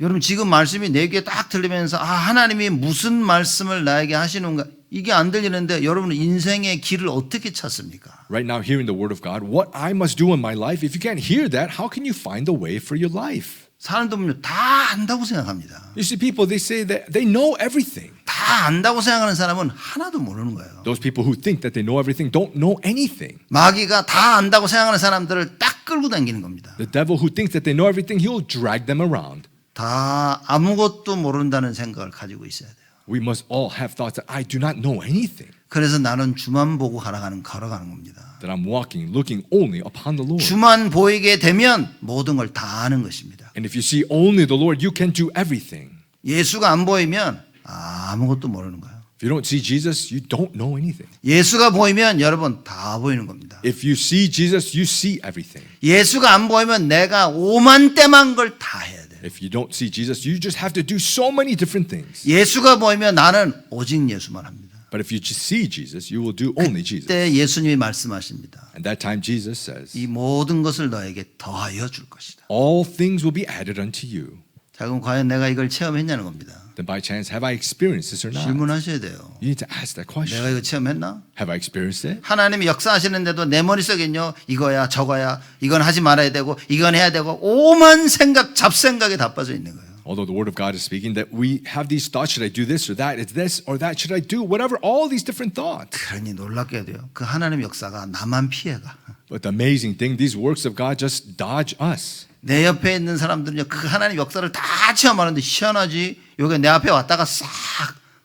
여러분 지금 말씀이 내 귀에 딱 들리면서 하나님이 무슨 말씀을 나에게 하시는가 이게 안 들리는데 여러분은 인생의 길을 어떻게 찾습니까? Right now, hearing the word of God, what I must do in my life. If you can't hear that, how can you find the way for your life? 사람들은요 다 안다고 생각합니다. You see, people, they say that they know everything. 다 안다고 생각하는 사람은 하나도 모르는 거예요. Those people who think that they know everything don't know anything. 마귀가 다 안다고 생각하는 사람들을 딱 끌고 다니는 겁니다. The devil who thinks that they know everything, he'll drag them around. 다 아무것도 모른다는 생각을 가지고 있어야 돼요. We must all have thoughts that I do not know anything. 그래서 나는 주만 보고 걸어가는 겁니다. That I'm walking, looking only upon the Lord. 주만 보이게 되면 모든 걸 다 아는 것입니다. And if you see only the Lord, you can do everything. 예수가 안 보이면 아무것도 모르는 거예요. If you don't see Jesus, you don't know anything. 예수가 보이면 여러분 다 보이는 겁니다. If you see Jesus, you see everything. 예수가 안 보이면 내가 오만때만 걸 다 해야 돼요. If you don't see Jesus, you just have to do so many different things. 예수가 보이면 나는 오직 예수만 합니다. But if you just see Jesus, you will do only Jesus. 그때 예수님이 말씀하십니다. And that time Jesus says, 이 모든 것을 너에게 더하여 줄 것이다. all things will be added unto you. 자, 그럼 과연 내가 이걸 체험했냐는 겁니다. Then by chance, have I experienced this or not? 질문하셔야 돼요. You need to ask that question. 내가 이거 체험했나? Have I experienced it? 하나님이 역사하시는데도 내 머릿속엔요 이거야 저거야 이건 하지 말아야 되고 이건 해야 되고 오만 생각 잡생각에 다 빠져 있는 거예요. Although the word of God is speaking that we have these thoughts, should I do this or that? It's this or that. Should I do whatever? All these different thoughts. 그러니 놀랍게 돼요. 그 하나님 역사가 나만 피해가. But the amazing thing, these works of God just dodge us. 내 옆에 있는 사람들은요 그 하나님 역사를 다 체험하는데 희한하지 요게 내 앞에 왔다가 싹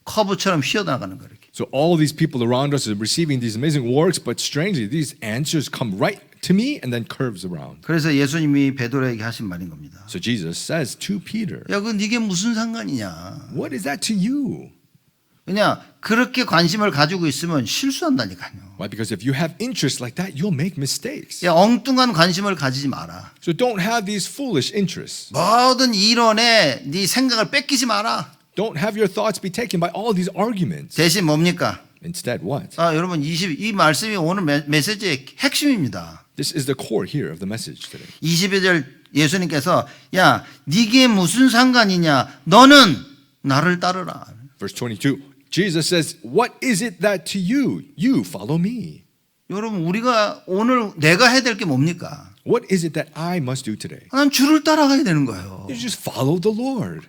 커브처럼 휘어나가는 거예요. 이렇게. So all these people around us are receiving these amazing works, but strangely, these answers come right to me and then curves around. 그래서 예수님이 베드로에게 하신 말인 겁니다. So Jesus says to Peter, 야, 그건 이게 무슨 상관이냐? what is that to you? 그냥 그렇게 관심을 가지고 있으면 실수한다니까요. Why? Because if you have interests like that, you'll make mistakes. 야, 엉뚱한 관심을 가지지 마라. So don't have these foolish interests. 모든 이론에 네 생각을 뺏기지 마라. Don't have your thoughts be taken by all these arguments. 대신 뭡니까? Instead, what? 여러분 이 말씀이 오늘 메시지의 핵심입니다. This is the core here of the message today. 22절 예수님께서 야, 니게 무슨 상관이냐? 너는 나를 따르라. Verse 22, Jesus says, what is it that to you? You follow me. 여러분, 우리가 오늘 내가 해야 될 게 뭡니까? What is it that I must do today? 난 주를 따라가야 되는 거예요. You just follow the Lord.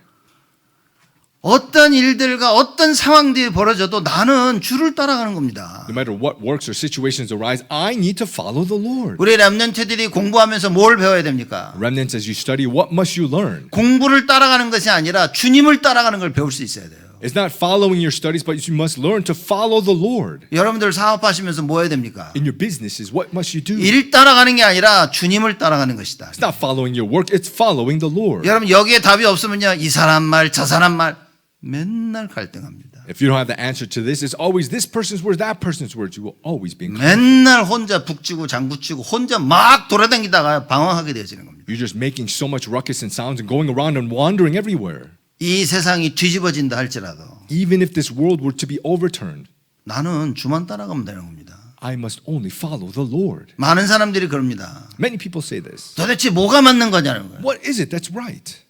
어떤 일들과 어떤 상황들이 벌어져도 나는 주를 따라가는 겁니다. No matter what works or situations arise, I need to follow the Lord. 우리 렘넌트들이 공부하면서 뭘 배워야 됩니까? Remnants, as you study, what must you learn? 공부를 따라가는 것이 아니라 주님을 따라가는 걸 배울 수 있어야 돼요. It's not following your studies, but you must learn to follow the Lord. 여러분들 사업하시면서 뭐 해야 됩니까? In your businesses, what must you do? 일 따라가는 게 아니라 주님을 따라가는 것이다. It's not following your work, it's following the Lord. 여러분 여기에 답이 없으면요, 이 사람 말, 저 사람 말 맨날 갈등합니다. If you don't have the answer to this, it's always this person's words, that person's words. You will always be in conflict. 맨날 혼자 북치고 장구치고 혼자 막 돌아다니다가 방황하게 되어지는 겁니다. You're just making so much ruckus and sounds and going around and wandering everywhere. 이 세상이 뒤집어진다 할지라도 Even if this world were to be overturned, 나는 주만 따라가면 되는 겁니다. I must only follow the Lord. 많은 사람들이 그럽니다. Many people say this. 도대체 뭐가 맞는 거냐는 거예요. What is it that's right?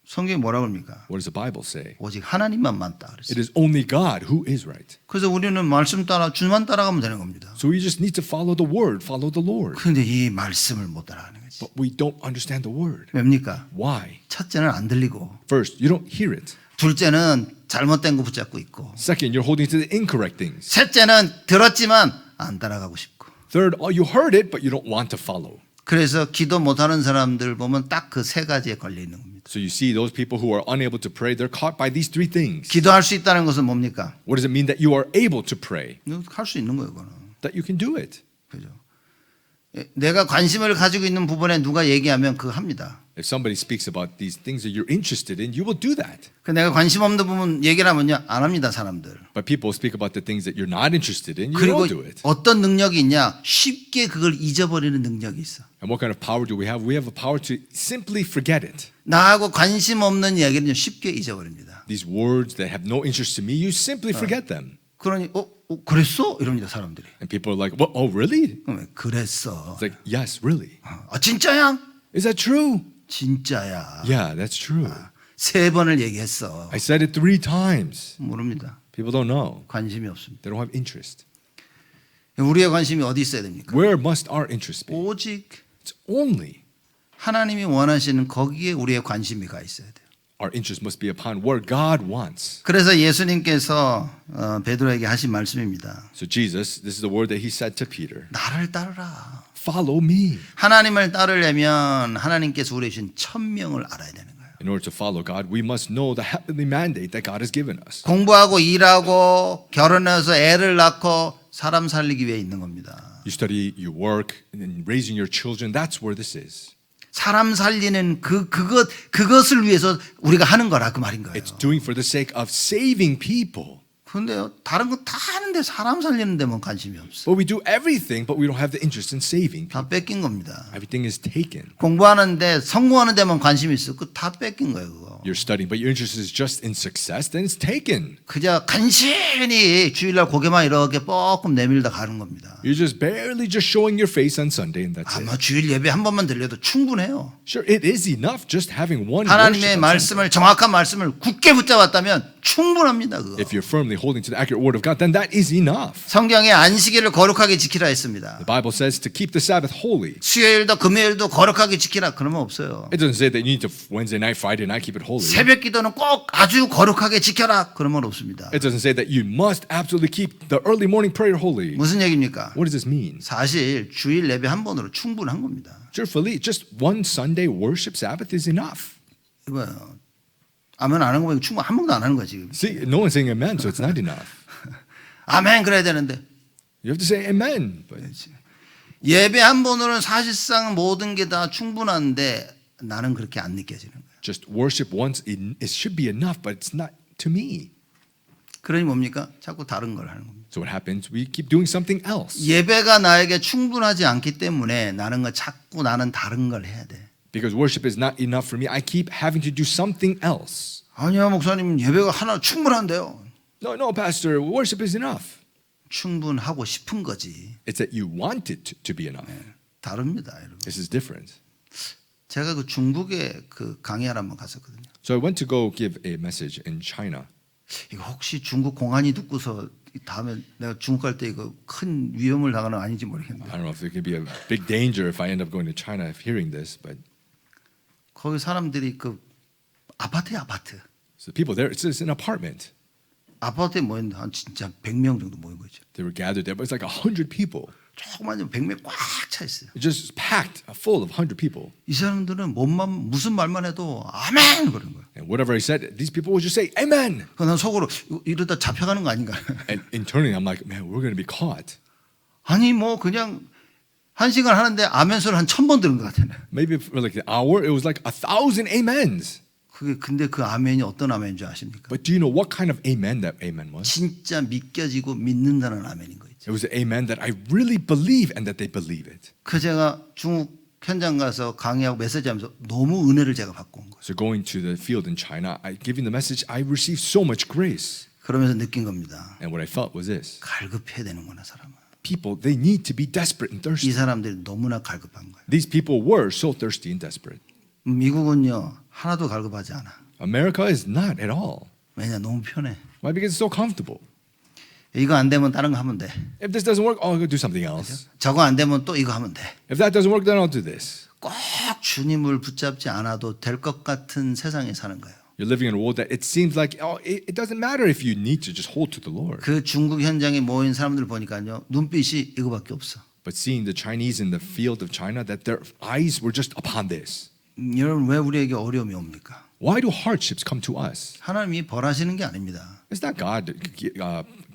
성경이 뭐라고 합니까? What does the Bible say? 오직 하나님만 맞다 It 그랬어요. is only God who is right. 그래서 우리는 말씀 따라 주만 따라가면 되는 겁니다. So we just need to follow the word, follow the Lord. 그런데 이 말씀을 못 따라가는 거지. But we don't understand the word. 왜입니까? Why? 첫째는 안 들리고, First, you don't hear it. 둘째는 잘못된 거 붙잡고 있고, Second, you're holding to the incorrect things. 셋째는 들었지만 안 따라가고 싶고. Third, you heard it, but you don't want to follow. 그래서 기도 못하는 사람들 보면 딱 그 세 가지에 걸려 있는 겁니다. So you see those people who are unable to pray, they're caught by these three things. 기도할 수 있다는 것은 뭡니까? What does it mean that you are able to pray? 할 수 있는 거예요, 그거는. That you can do it. 그죠? 내가 관심을 가지고 있는 부분에 누가 얘기하면 그거 합니다. If somebody speaks about these things that you're interested in, you will do that. 그 내가 관심 없는 부분 얘기를 하면요, 안 합니다, 사람들. But people speak about the things that you're not interested in, you 그리고 don't do it. 어떤 능력이 있냐? 쉽게 그걸 잊어버리는 능력이 있어. And what kind of power do we have? We have a power to simply forget it. 나하고 관심 없는 이야기는 쉽게 잊어버립니다. These words that have no interest to me, you simply forget them. 그러니 그랬어? 이럽니다, 사람들이. And people are like, oh, really? 그러면 그랬어. It's like, yes, really. 진짜야? Is that true? 진짜야. Yeah, that's true. 3번을 얘기했어. I said it 3 times. 모릅니다. People don't know. 관심이 없습니다. They don't have interest. 우리의 관심이 어디 있어야 됩니까? Where must our interest be? 오직 It's only 하나님이 원하시는 거기에 우리의 관심이 가 있어야 돼요. our interest must be upon where God wants. 그래서 예수님께서 베드로에게 하신 말씀입니다. So Jesus, this is the word that he said to Peter. 나를 따르라. Follow me. 하나님을 따르려면 하나님께서 우리에 주신 천명을 알아야 되는 거예요. In order to follow God, we must know the heavenly mandate that God has given us. 공부하고 일하고 결혼해서 애를 낳고 사람 살리기 위해 있는 겁니다. You study, you work, and then raising your children, that's where this is. 사람 살리는 그것을 위해서 우리가 하는 거라 그 말인 거예요. It's doing for the sake of saving people. 그런데요, 다른 거 다 하는데 사람 살리는 데만 관심이 없어. But we do everything, but we don't have the interest in saving people. 다 뺏긴 겁니다. Everything is taken. 공부하는데 성공하는 데만 관심이 있어. 그거 다 뺏긴 거예요, 그거. You're studying, but your interest is just in success, then it's taken. 그저 간신히 주일날 고개만 이렇게 뻐끔 내밀다 가는 겁니다. You're just barely just showing your face on Sunday, and that's 아마 it. 주일 예배 한 번만 들려도 충분해요. Sure, it is enough just having one 하나님의 worship on Sunday. 말씀을 정확한 말씀을 굳게 붙잡았다면 충분합니다. 그거. If you're firmly holding to the accurate word of God, then that is enough. 성경에 안식일을 거룩하게 지키라 했습니다. The Bible says to keep the Sabbath holy. 수요일도 금요일도 거룩하게 지키라. 그러면 없어요. It doesn't say that you need to Wednesday night, Friday night, keep it holy. 새벽 기도는 꼭 아주 거룩하게 지켜라. 그러면 없습니다. It doesn't say that you must absolutely keep the early morning prayer holy. 무슨 얘기입니까? What does this mean? 사실 주일 예배 한 번으로 충분한 겁니다. Truthfully, just one Sunday worship Sabbath is enough. 이거요. 아멘 안 하는 거 보면 충분 한 번도 안 하는 거야 지금. See, no one's saying amen, so it's not enough. 아멘 그래야 되는데 You have to say amen. But 예배 한 번으로는 사실상 모든 게 다 충분한데 나는 그렇게 안 느껴지는 거야. just worship once, it should be enough, but it's not to me. 그러니 뭡니까? 자꾸 다른 걸 하는 겁니다. So what happens? We keep doing something else. 예배가 나에게 충분하지 않기 때문에 나는 자꾸 나는 다른 걸 해야 돼. Because worship is not enough for me. I keep having to do something else. 아니야 목사님 예배가 하나 충분한데요. No, Pastor, worship is enough. 충분하고 싶은 거지. It's that you want it to be enough. 다릅니다, 여러분. This is different. 제가 그 중국에 그 강의하러 한번 갔었거든요. So I went to go give a message in China. 이거 혹시 중국 공안이 듣고서 다음에 내가 중국 갈 때 이거 큰 위험을 당하는 거 아닌지 모르겠는데 I don't know if there could be a big danger if I end up going to China hearing this, but 거기 사람들이 그 아파트에 아파트. so the people there, it's an apartment. 아파트에 모였는데 한 진짜 100명 정도 모인 거죠. They were gathered there, but it's like 100 people. 조그만 100명 꽉 차 있어요. It's just packed, full of 100 people. 이 사람들은 무슨 말만 해도 아멘 그런 거예요. And whatever I said, these people would just say, Amen. 난 속으로 이러다 잡혀가는 거 아닌가. And internally, I'm like, man, we're going to be caught. 아니 뭐 그냥 1시간 하는데 아멘 소리 한 1000번 들은 것 같아요. Maybe for like an hour, it was like 1,000 amens. 근데 그 아멘이 어떤 아멘인 줄 아십니까? But do you know what kind of amen that amen was? 진짜 믿겨지고 믿는다는 아멘인 거 있죠. It was an amen that I really believe and that they believe it. 그 제가 중국 현장 가서 강의하고 메시지하면서 너무 은혜를 제가 받고 온 거예요. So going to the field in China, giving the message, I received so much grace. 그러면서 느낀 겁니다. And what I felt was this. 갈급해야 되는구나 사람은. People, they need to be desperate and 이 thirsty. 사람들이 너무나 갈급한 거예요. These people were so thirsty and desperate. 미국은요 하나도 갈급하지 않아. America is not at all. 왜냐 너무 편해. Why? Because it's so comfortable. 이거 안 되면 다른 거 하면 돼. If this doesn't work, I'll go do something else. 저거 안 되면 또 이거 하면 돼. If that doesn't work, then I'll do this. 꼭 주님을 붙잡지 않아도 될 것 같은 세상에 사는 거예요. You're living in a world that it seems like it doesn't matter if you need to just hold to the Lord. 그 중국 현장에 모인 사람들 보니까요 눈빛이 이거밖에 없어. But seeing the Chinese in the field of China, that their eyes were just upon this. 여러분 왜 우리에게 어려움이 옵니까? Why do hardships come to us? 하나님이 벌하시는 게 아닙니다. It's not God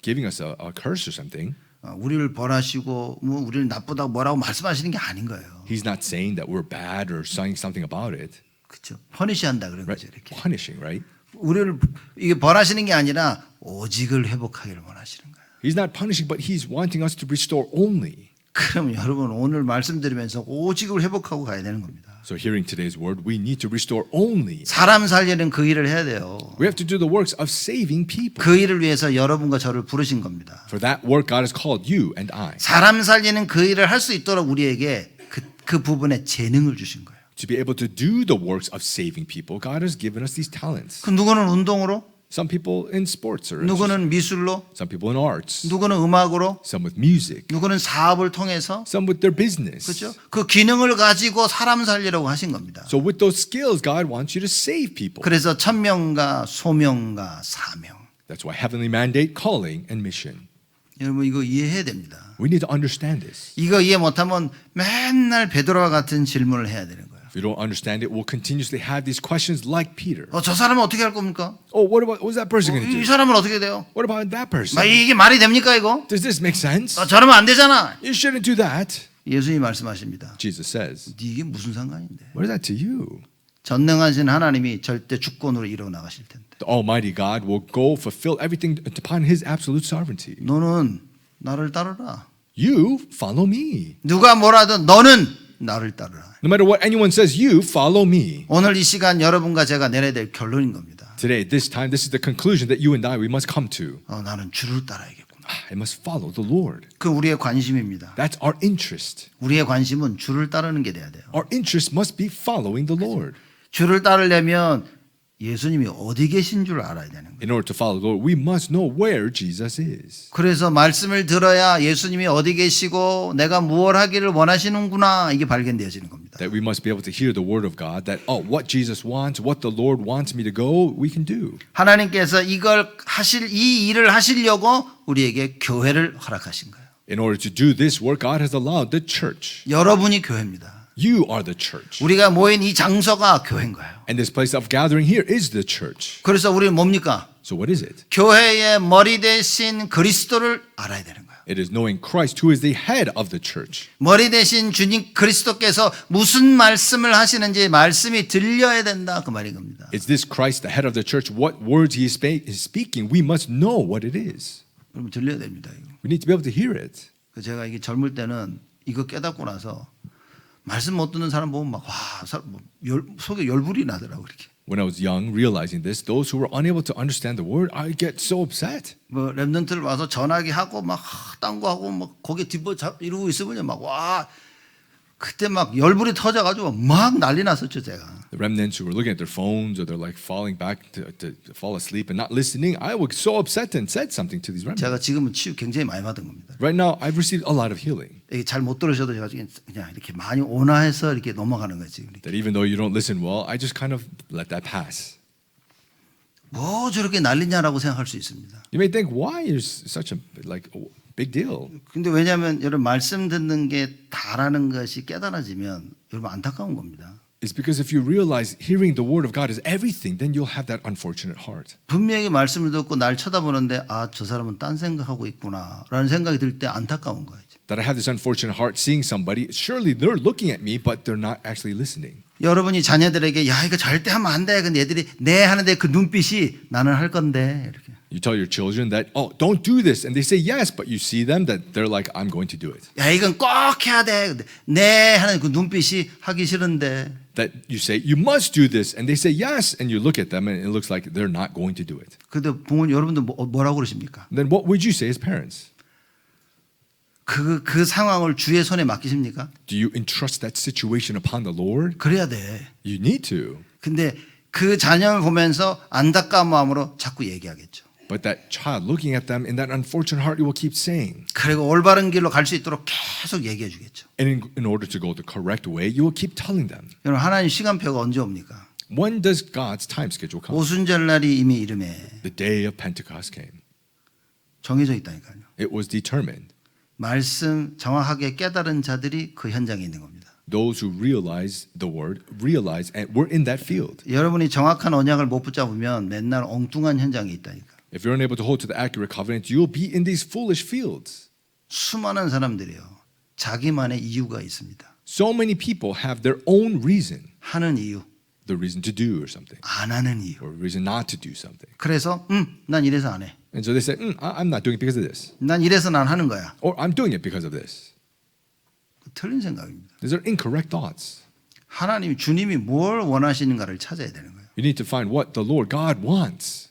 giving us a curse or something. 우리를 벌하시고 뭐 우리를 나쁘다고 뭐라고 말씀하시는 게 아닌 거예요. He's not saying that we're bad or saying something about it. 그렇죠. 퍼니시한다 그런 Right? 거죠. 이렇게. Punishing, right? 우리를 이게 벌하시는 게 아니라 오직을 회복하기를 원하시는 거예요. He's not punishing, but he's wanting us to restore only. 그럼 여러분 오늘 말씀드리면서 오직을 회복하고 가야 되는 겁니다. So hearing today's word, we need to restore only. 사람 살리는 그 일을 해야 돼요. We have to do the works of saving people. 그 일을 위해서 여러분과 저를 부르신 겁니다. For that work, God has called you and I 사람 살리는 그 일을 할 수 있도록 우리에게 그 부분에 재능을 주신 거예요. to be able to do the works of saving people. God has given us these talents. 그 누구는 운동으로, Some people in sports, or 누구는 미술로, some people in arts, 누구는 음악으로, some with music, 누구는 사업을 통해서 some with their business. 그렇죠? 그 기능을 가지고 사람 살리라고 하신 겁니다. So with those skills, God wants you to save people. 그래서 천명과 소명과 사명. That's why heavenly mandate, calling, and mission. 여러분 이거 이해해야 됩니다. We need to understand this. 이거 이해 못하면 맨날 베드로와 같은 질문을 해야 되는 거예요. If we don't understand it, we'll continuously have these questions like Peter. 저 사람은 어떻게 할 겁니까? Oh, what's that person going to 이 do? 사람은 어떻게 돼요? What about that person? 이게 말이 됩니까 이거? Does this make sense? 저러면 안 되잖아. You shouldn't do that. 예수님이 말씀하십니다. Jesus says, 이게 무슨 상관인데? what is that to you? 전능하신 하나님이 절대 주권으로 이루어 나가실 텐데. The Almighty God will go fulfill everything upon His absolute sovereignty. 너는 나를 따르라. You follow me. 누가 뭐라든 너는 나를 따르라. No matter what anyone says, you follow me. 오늘 이 시간 여러분과 제가 내려야 될 결론인 겁니다. Today, this time, this is the conclusion that you and I, we must come to. 나는 주를 따라야겠구나. I must follow the Lord. 그 우리의 관심입니다. That's our interest. 우리의 관심은 주를 따르는 게 돼야 돼요. Our interest must be following the Lord. 주를 따르려면 예수님이 어디 계신 줄 알아야 되는 거예요. In order to follow the Lord, we must know where Jesus is. 그래서 말씀을 들어야 예수님이 어디 계시고 내가 무엇 하기를 원하시는구나 이게 발견되어지는 겁니다. That we must be able to hear the word of God, that, what Jesus wants, what the Lord wants me to go, we can do. 하나님께서 이 일을 하시려고 우리에게 교회를 허락하신 거예요. In order to do this work, God has allowed the church. 여러분이 교회입니다. You are the church. 우리가 모인 이 장소가 교회인 거예요. And this place of gathering here is the church. 그래서 우리는 뭡니까? So what is it? 교회의 머리 대신 그리스도를 알아야 되는 거예요. It is knowing Christ, who is the head of the church. 머리 대신 주님 그리스도께서 무슨 말씀을 하시는지 말씀이 들려야 된다 그 말인 겁니다. Is this Christ, the head of the church? What words he is speaking? We must know what it is. 여러분 들려야 됩니다. 이거. We need to be able to hear it. 제가 이게 젊을 때는 이거 깨닫고 나서 말씀 못 듣는 사람 보면 막 속에 열불이 나더라고 이렇게. When I was young, realizing this, those who were unable to understand the word, I get so upset. 뭐 랩런트를 와서 전화기 하고 막 딴 거 하고 막 거기에 뒷버 이러고 있으면 막 그때 막 열불이 터져가지고 막 난리 났었죠 제가. The remnants who were looking at their phones or they're like falling back to fall asleep and not listening, I was so upset and said something to these remnants. 제가 지금은 치유 굉장히 많이 받은 겁니다. Right now, I've received a lot of healing. 잘 못 들으셔도 제가 그냥 이렇게 많이 온화해서 이렇게 넘어가는 거지. That even though you don't listen well, I just kind of let that pass. 뭐 저렇게 난리냐라고 생각할 수 있습니다. You may think, why is such a big deal? 근데 왜냐하면 여러분 말씀 듣는 게 다라는 것이 깨달아지면 여러분 안타까운 겁니다. It's because if you realize hearing the word of God is everything, then you'll have that unfortunate heart. 분명히 말씀을 듣고 날 쳐다보는데 아, 저 사람은 딴 생각하고 있구나라는 생각이 들 때 안타까운 거예요. That I have this unfortunate heart seeing somebody, surely they're looking at me, but they're not actually listening. 여러분이 자녀들에게 야 이거 절대 하면 안 돼. 근데 애들이 네 하는데 그 눈빛이 나는 할 건데 이렇게. You tell your children that, oh, don't do this. And they say yes, but you see them that they're like, I'm going to do it. 야 이건 꼭 해야 돼. 근데 네 하는 그 눈빛이 하기 싫은데. That you say, you must do this. And they say yes. And you look at them and it looks like they're not going to do it. 근데 부모님 여러분들 뭐라고 그러십니까? Then what would you say as parents? 그 상황을 주의 손에 맡기십니까? Do you entrust that situation upon the Lord? 그래야 돼. You need to. 근데 그 자녀를 보면서 안타까운 마음으로 자꾸 얘기하겠죠. But that child looking at them in that unfortunate heart, you will keep saying. 그리고 올바른 길로 갈 수 있도록 계속 얘기해 주겠죠. And in order to go the correct way, you will keep telling them. 여러분 하나님 시간표가 언제 옵니까? When does God's time schedule come? 오순절 날이 이미 이름에 The day of Pentecost came. 정해져 있다니까요. It was determined. 말씀 정확하게 깨달은 자들이 그 현장에 있는 겁니다. Those who realize the word, realize and were in that field. 여러분이 정확한 언약을 못 붙잡으면 맨날 엉뚱한 현장에 있다니까. If you're unable to hold to the accurate covenant, you'll be in these foolish fields. 수많은 사람들이요. 자기만의 이유가 있습니다. So many people have their own reason. 하는 이유, The reason to do or something. 안 하는 이유. Or a reason not to do something. 그래서 난 이래서 안 해. And so they say, I'm not doing it because of this. 난 이래서 난 하는 거야. Or I'm doing it because of this. 틀린 생각입니다. These are incorrect thoughts. 하나님 주님이 뭘 원하시는가를 찾아야 되는 거예요. You need to find what the Lord God wants.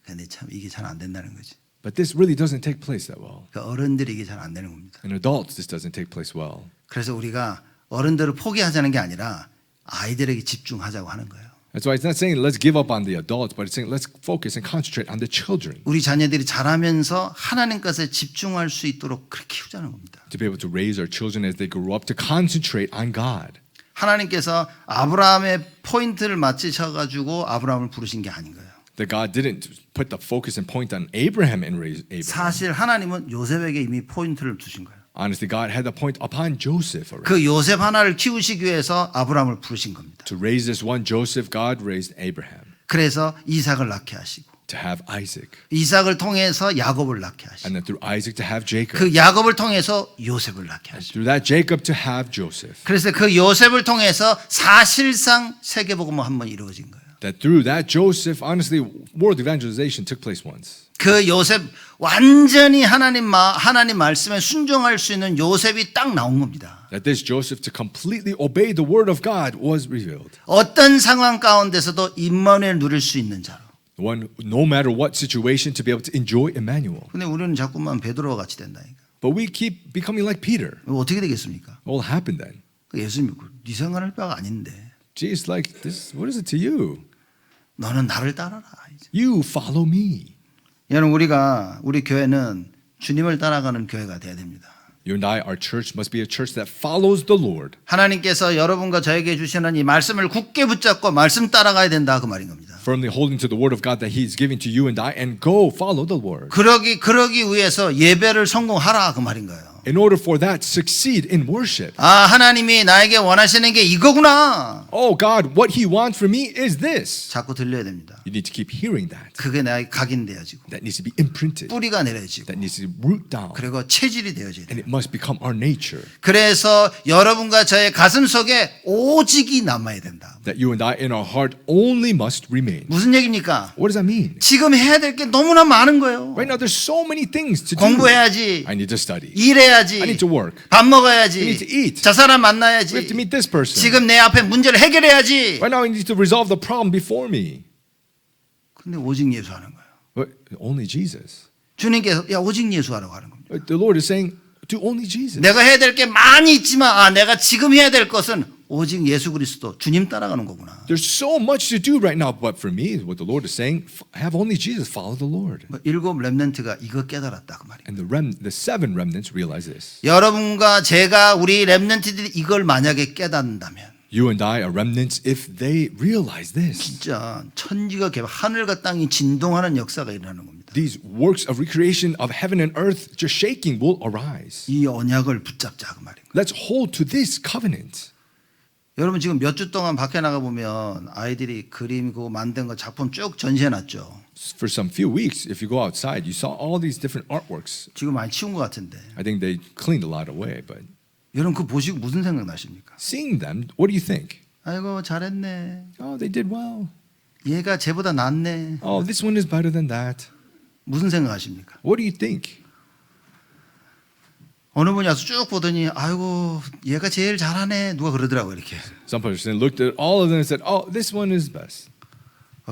근데 참 이게 잘 안 된다는 거지. But this really doesn't take place that well. 그러니까 어른들이 이게 잘 안 되는 겁니다. In adults, this doesn't take place well. 그래서 우리가 어른들을 포기하자는 게 아니라 아이들에게 집중하자고 하는 거예요. That's why it's not saying let's give up on the adults, but it's saying let's focus and concentrate on the children. 우리 자녀들이 자라면서 하나님 것에 집중할 수 있도록 그렇게 키우자는 겁니다. To be able to raise our children as they grow up to concentrate on God. 하나님께서 아브라함의 포인트를 맞추셔가지고 아브라함을 부르신 게 아닌 거예요. That God didn't put the focus and point on Abraham and raise Abraham. 사실 하나님은 요셉에게 이미 포인트를 두신 거예요. Honestly, God had the point upon Joseph already. 그 요셉 하나를 키우시기 위해서 아브라함을 부르신 겁니다. To raise this one Joseph, God raised Abraham. 그래서 이삭을 낳게 하시고 To have Isaac. 이삭을 통해서 야곱을 낳게 하시고 And then through Isaac to have Jacob. 그 야곱을 통해서 요셉을 낳게 하시고 Through that Jacob to have Joseph. 그래서 그 요셉을 통해서 사실상 세계복음은 한번 이루어진 거예요. That through that Joseph, honestly, world evangelization took place once. 그 요셉 완전히 하나님 말씀에 순종할 수 있는 요셉이 딱 나온 겁니다. That this Joseph to completely obey the word of God was revealed. 어떤 상황 가운데서도 임마누엘 누릴 수 있는 자로. One, no matter what situation, to be able to enjoy Emmanuel. 근데 우리는 자꾸만 베드로와 같이 된다니까. But we keep becoming like Peter. 어떻게 되겠습니까? What will happen then? 예수님 네 생각할 바가 아닌데. Jesus, like this, what is it to you? 너는 나를 따라라. You follow me. 여러분 우리 교회는 주님을 따라가는 교회가 돼야 됩니다. You and I, our church must be a church that follows the Lord. 하나님께서 여러분과 저에게 주시는 이 말씀을 굳게 붙잡고 말씀 따라가야 된다 그 말인 겁니다. Firmly holding to the word of God that He is giving to you and I, and go follow the Lord. 그러기 위해서 예배를 성공하라 그 말인 거예요. In order for that, succeed in worship. 아 하나님이 나에게 원하시는 게 이거구나. Oh God, what He wants from me is this. 자꾸 들려야 됩니다. You need to keep hearing that. 그게 나에게 각인되어지고 That needs to be imprinted. 뿌리가 내려지고 That needs to root down. 그리고 체질이 되어져야 And 돼요. it must become our nature. 그래서 여러분과 저의 가슴 속에 오직이 남아야 된다. That you and I in our heart only must remain. 무슨 얘기입니까? What does that mean? 지금 해야 될 게 너무나 많은 거예요. Right now, there's so many things to do. 공부해야지. I need to study. 일해야지. I need to work. 밥 먹어야지. I need to eat. 저 사람 We have 만나야지. to meet this person. 지금 내 앞에 문제를 해결해야지. Right now, I need to resolve the problem before me. 근데 오직 예수하는 거예요. But only Jesus. 주님께서 야 오직 예수하라고 하는 겁니다. The Lord is saying, Do only Jesus. 내가 해야 될 게 많이 있지만 내가 지금 해야 될 것은 오직 예수 그리스도 주님 따라가는 거구나. There's so much to do right now, but for me, what the Lord is saying, have only Jesus, follow the Lord. 일곱 렘넌트가 이거 깨달았다 그 말이에요. And the seven remnants realize this. 여러분과 제가 우리 렘넌트들이 이걸 만약에 깨닫는다면 You and I are remnants if they realize this. 진짜 천지가 개발 하늘과 땅이 진동하는 역사가 일어나는 겁니다. These works of recreation of heaven and earth just shaking will arise. 이 언약을 붙잡자 그 말인 거예요. Let's hold to this covenant. 여러분 지금 몇 주 동안 밖에 나가 보면 아이들이 그림이고 만든 거 작품 쭉 전시해 놨죠. For some few weeks, if you go outside, you saw all these different artworks. 지금 많이 치운 것 같은데. I think they cleaned a lot away, but 여러분 그거 보시고 무슨 생각 나십니까? seeing them, what do you think? 아이고 잘했네. Oh, they did well. 얘가 쟤보다 낫네. Oh, this one is better than that. 무슨 생각하십니까? What do you think? 어느 분이 와서 쭉 보더니 아이고 얘가 제일 잘하네 누가 그러더라고 이렇게. Some person looked at all of them and said, "Oh, this one is best."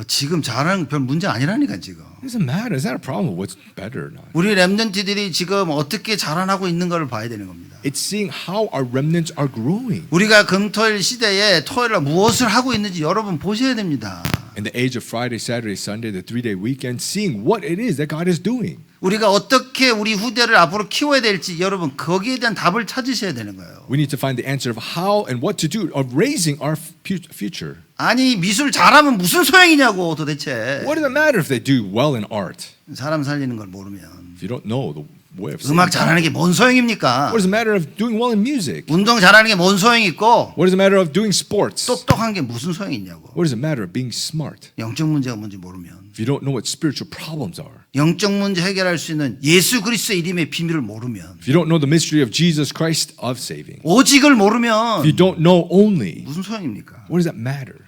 지금 잘하는 별 문제 아니라니까 지금. It doesn't matter. It's not a problem. What's better or not? 우리 렘넌트들이 지금 어떻게 자라나고 있는 걸 봐야 되는 겁니다. It's seeing how our remnants are growing. 우리가 금토일 시대에 토요일에 무엇을 하고 있는지 여러분 보셔야 됩니다. In the age of Friday, Saturday, Sunday, the 3-day weekend, seeing what it is that God is doing. 우리가 어떻게 우리 후대를 앞으로 키워야 될지 여러분 거기에 대한 답을 찾으셔야 되는 거예요. We need to find the answer of how and what to do of raising our future. 아니 미술 잘하면 무슨 소용이냐고 도대체. What does it matter if they do well in art? 사람 살리는 걸 모르면 If you don't know the way of saving 음악 God. 잘하는 게 뭔 소용입니까? What does it matter of doing well in music? 운동 잘하는 게 뭔 소용이 있고 What does it matter of doing sports? 똑똑한 게 무슨 소용이 있냐고. What does it matter of being smart? 영적 문제가 뭔지 모르면 If you don't know what spiritual problems are, 영적 문제 해결할 수 있는 예수 그리스도의 이름의 비밀을 모르면 if you don't know the mystery of Jesus Christ of saving, 오직을 if 모르면 you don't know only, 무슨 소용입니까? what does that matter?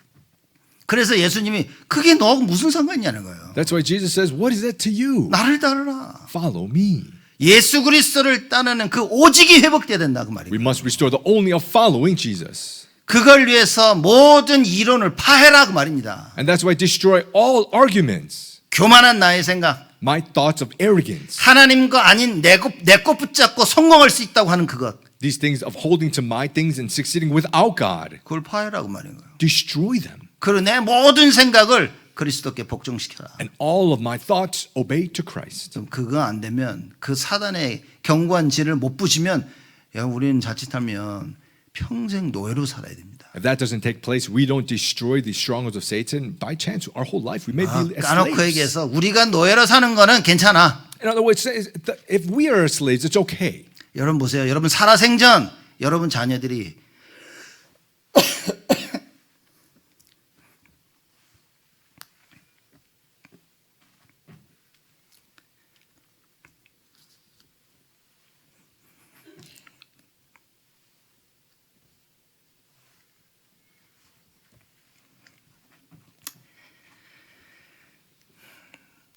그래서 예수님이 그게 너하고 무슨 상관이냐는 거예요. That's why Jesus says, what is that to you? 나를 따르라. Follow me. 예수 그리스도를 따르는 그 오직이 회복돼야 된다 그 We 말이에요. must restore the only of following Jesus. 그걸 위해서 모든 이론을 파해라 그 말입니다. And that's why destroy all arguments, 교만한 나의 생각, my thoughts of arrogance, 하나님과 아닌 내 것 붙잡고 성공할 수 있다고 하는 그것. these things of holding to my things and succeeding without God. 그걸 파해라 그 말인 거예요. Destroy them. 그리고 내 모든 생각을 그리스도께 복종시켜라. And all of my thoughts obey to Christ. 좀 그거 안 되면 그 사단의 견고한 진을 못 부시면 야 우리는 자칫하면 평생 노예로 살아야 됩니다. If that doesn't take place, we don't destroy the strongholds of Satan. By chance, our whole life we may be as 까놓고 slaves. 얘기해서 우리가 노예로 사는 거는 괜찮아. In other words, if we are slaves, it's okay. 여러분 보세요. 여러분 살아생전 여러분 자녀들이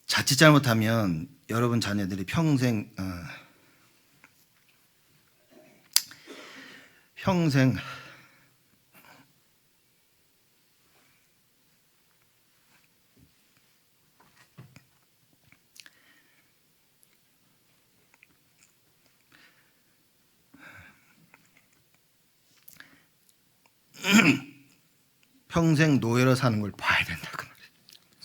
자칫 잘못하면 여러분 자녀들이 평생 평생 노예로 사는 걸 봐야 된다 그 말이에요.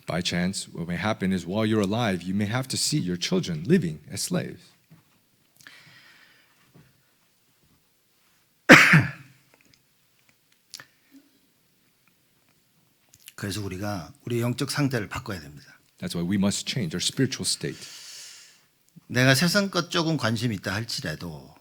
By chance, what may happen is while you're alive, you may have to see your children living as slaves. 그래서 우리가 우리 영적 상태를 바꿔야 됩니다. That's why we must change our spiritual state. 내가 세상 것 조금 관심이 있다 할지라도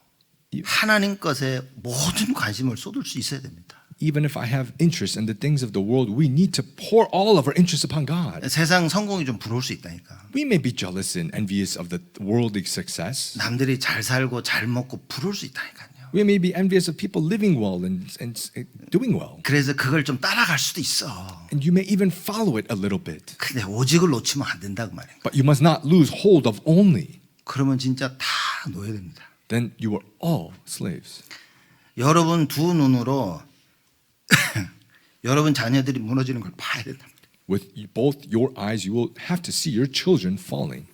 하나님 것에 모든 관심을 쏟을 수 있어야 됩니다. Even if I have interest in the things of the world, we need to pour all of our interest upon God. 세상 성공이 좀 부러울 수 있다니까. We may be jealous and envious of the worldly success. 남들이 잘 살고 잘 먹고 부러울 수 있다니까요. We may be envious of people living well and doing well. 그래서 그걸 좀 따라갈 수도 있어. And you may even follow it a little bit. 근데 오직을 놓치면 안 된다 그 말이에요. But you must not lose hold of only. 그러면 진짜 다 노예됩니다. Then you are all slaves. 여러분 두 눈으로 여러분 자녀들이 무너지는 걸 봐야 된다. With both your eyes, you will have to see your children falling.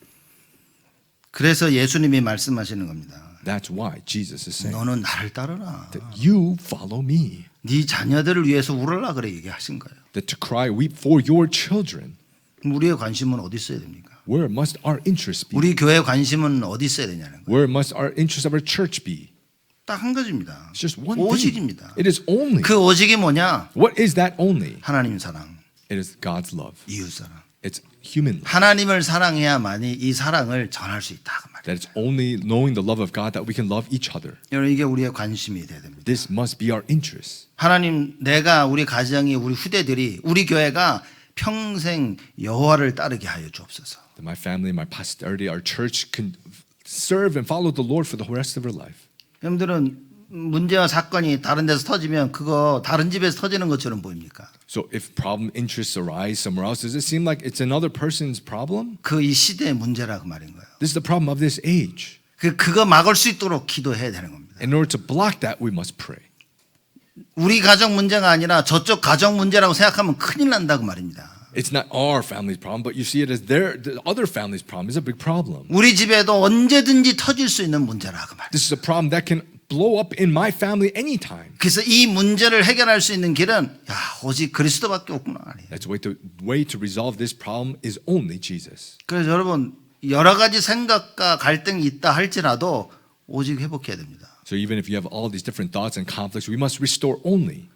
그래서 예수님이 말씀하시는 겁니다. That's why Jesus is saying 너는 나를 따르라. that you follow me. 네 자녀들을 위해서 울으라 그래 얘기하신 거예요. That to cry, weep for your children. 우리의 관심은 어디 있어야 됩니까? Where must our interest be? 우리 교회 관심은 어디 있어야 되냐는 거예요. Where must our interest of our church be? 딱 한 가지입니다. It's just one thing. 오직입니다. It is only. 그 오직이 뭐냐? What is that only? 하나님 사랑, It is God's love. 이웃 사랑. It's human love. 하나님을 사랑해야만이 이 사랑을 전할 수 있다 그 말이에요. That it's only knowing the love of God that we can love each other. 여러분 이게 우리의 관심이 돼야 됩니다. This must be our interest. 하나님, 내가 우리 가정이 우리 후대들이 우리 교회가 평생 여호와를 따르게 하여 주옵소서. That my family, my posterity, our church can serve and follow the Lord for the rest of our life. 여러분들은 문제와 사건이 다른 데서 터지면 그거 다른 집에서 터지는 것처럼 보입니까? So if problem interests arise somewhere else, does it seem like it's another person's problem? 그 이 시대의 문제라 그 말인 거예요. This is the problem of this age. 그거 막을 수 있도록 기도해야 되는 겁니다. In order to block that, we must pray. 우리 가정 문제가 아니라 저쪽 가정 문제라고 생각하면 큰일 난다 그 말입니다. It's not our family's problem, but you see it as the other family's problem. It's a big problem. 우리 집에도 언제든지 터질 수 있는 문제라 그 말이에요. This is a problem that can blow up in my family anytime. 그래서 이 문제를 해결할 수 있는 길은 오직 그리스도밖에 없구나. That's the way to resolve this problem is only Jesus. 그래서 여러분 여러 가지 생각과 갈등이 있다 할지라도 오직 회복해야 됩니다. So even if you have all these different thoughts and conflicts, we must restore only.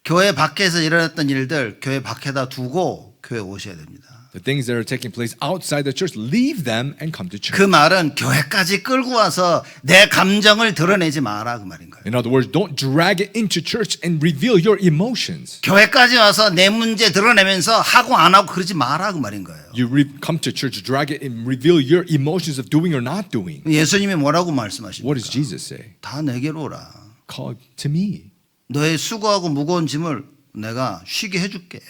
교회 밖에서 일어났던 일들 교회 밖에다 두고 교회 오셔야 됩니다. The things that are taking place outside the church, leave them and come to church. 그 말은 교회까지 끌고 와서 내 감정을 드러내지 마라 그 말인 거예요. In other words, don't drag it into church and reveal your emotions. 교회까지 와서 내 문제 드러내면서 하고 안 하고 그러지 마라 그 말인 거예요. You come to church, drag it and reveal your emotions of doing or not doing. 예수님이 뭐라고 What does 말씀하십니까? Jesus say? 다 내게로 오라. Call to me, 너의 수고하고 무거운 짐을 내가 쉬게 해줄게.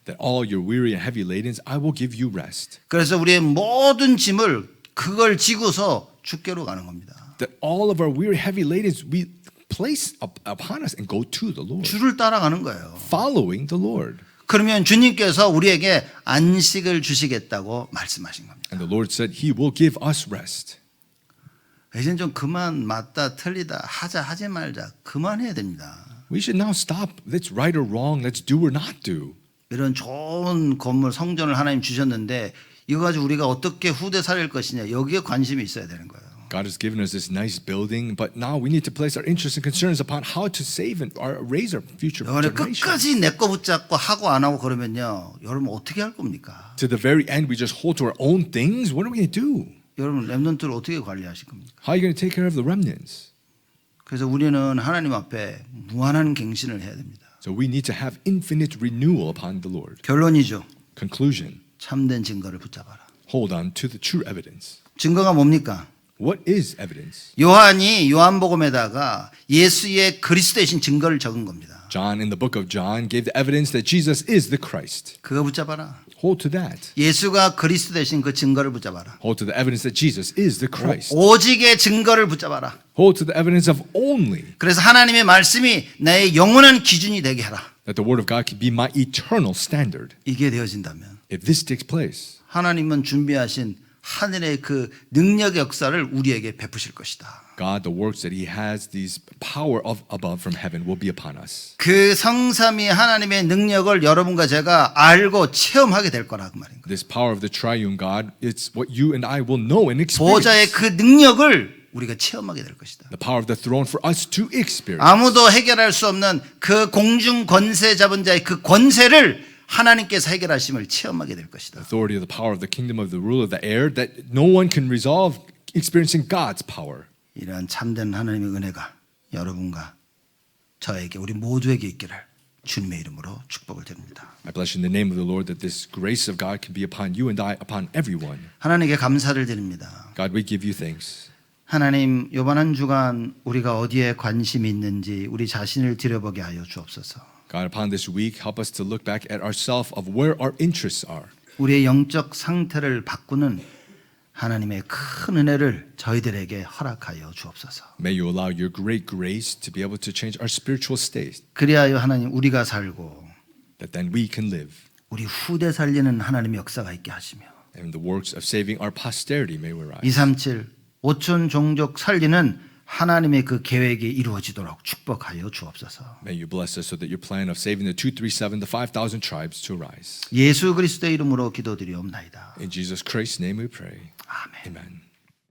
that all your weary and heavy ladens, I will give you rest. 그래서 우리의 모든 짐을 그걸 지고서 주께로 가는 겁니다. That all of our weary, heavy ladens we place upon us and go to the Lord, 주를 따라가는 거예요. following the Lord. 그러면 주님께서 우리에게 안식을 주시겠다고 말씀하신 겁니다. And the Lord said He will give us rest. 이젠 좀 그만 맞다 틀리다 하지 말자 그만해야 됩니다. We should now stop. Let's right or wrong. Let's do or not do. 이런 좋은 건물 성전을 하나님 주셨는데 이거 가지고 우리가 어떻게 후대 살릴 것이냐 여기에 관심이 있어야 되는 거예요. God has given us this nice building, but now we need to place our interests and concerns upon how to save and raise our future 여러분 generations. 끝까지 내 거 붙잡고 하고 안 하고 그러면요 여러분 어떻게 할 겁니까? To the very end, we just hold to our own things. What are we going to do? 여러분 렘넌트를 어떻게 관리하실 겁니까? How are you going to take care of the remnants? 그래서 우리는 하나님 앞에 무한한 갱신을 해야 됩니다. So we need to have infinite renewal upon the Lord. 결론이죠. Conclusion: 참된 증거를 붙잡아라. hold on to the true evidence. 증거가 뭡니까? What is evidence? 요한이 요한복음에다가 예수의 그리스도 되신 증거를 적은 겁니다. John, in the book of John, gave the evidence that Jesus is the Christ. 그거 붙잡아라. Hold to that. 예수가 그리스도 되신 그 증거를 붙잡아라. Hold to the evidence that Jesus is the Christ. 오직의 증거를 붙잡아라. Hold to the evidence of only 그래서 하나님의 말씀이 나의 영원한 기준이 되게 하라. that the word of God can be my eternal standard. 이게 되어진다면 If this takes place, 하나님은 준비하신 하늘의 그 능력 역사를 우리에게 베푸실 것이다. God, the works that He has, these power of above from heaven will be upon us. 그 성삼위 하나님의 능력을 여러분과 제가 알고 체험하게 될 거라 그 말인 거예요. This power of the triune God, it's what you and I will know and 보좌의 experience. 그 능력을 우리가 체험하게 될 것이다. The power of the throne for us to experience. 아무도 해결할 수 없는 그 공중 권세 잡은 자의 그 권세를 하나님께서 해결하심을 체험하게 될 것이다. Authority of the power of the kingdom of the ruler of the air that no one can resolve, experiencing God's power. 이러한 참된 하나님의 은혜가 여러분과 저에게 우리 모두에게 있기를 주님의 이름으로 축복을 드립니다. I bless you in the name of the Lord that this grace of God can be upon you and I, upon everyone. 하나님께 감사를 드립니다. God, we give you thanks. 하나님 이번 한 주간 우리가 어디에 관심이 있는지 우리 자신을 들여보게 하여 주옵소서. God, upon this week, help us to look back at ourselves of where our interests are. 우리의 영적 상태를 바꾸는 하나님의 큰 은혜를 저희들에게 허락하여 주옵소서. May you allow your great grace to be able to change our spiritual state, 그리하여 하나님 우리가 살고 that then we can live. 우리 후대 살리는 하나님의 역사가 있게 하시며 and the works of saving our posterity may arise. 237 5천 종족 살리는 하나님의 그 계획이 이루어지도록 축복하여 주옵소서. May you bless us so that your plan of saving the 237, the 5,000 tribes to arise. 예수 그리스도의 이름으로 기도드리옵나이다. In Jesus Christ's name we pray. 아멘. Amen.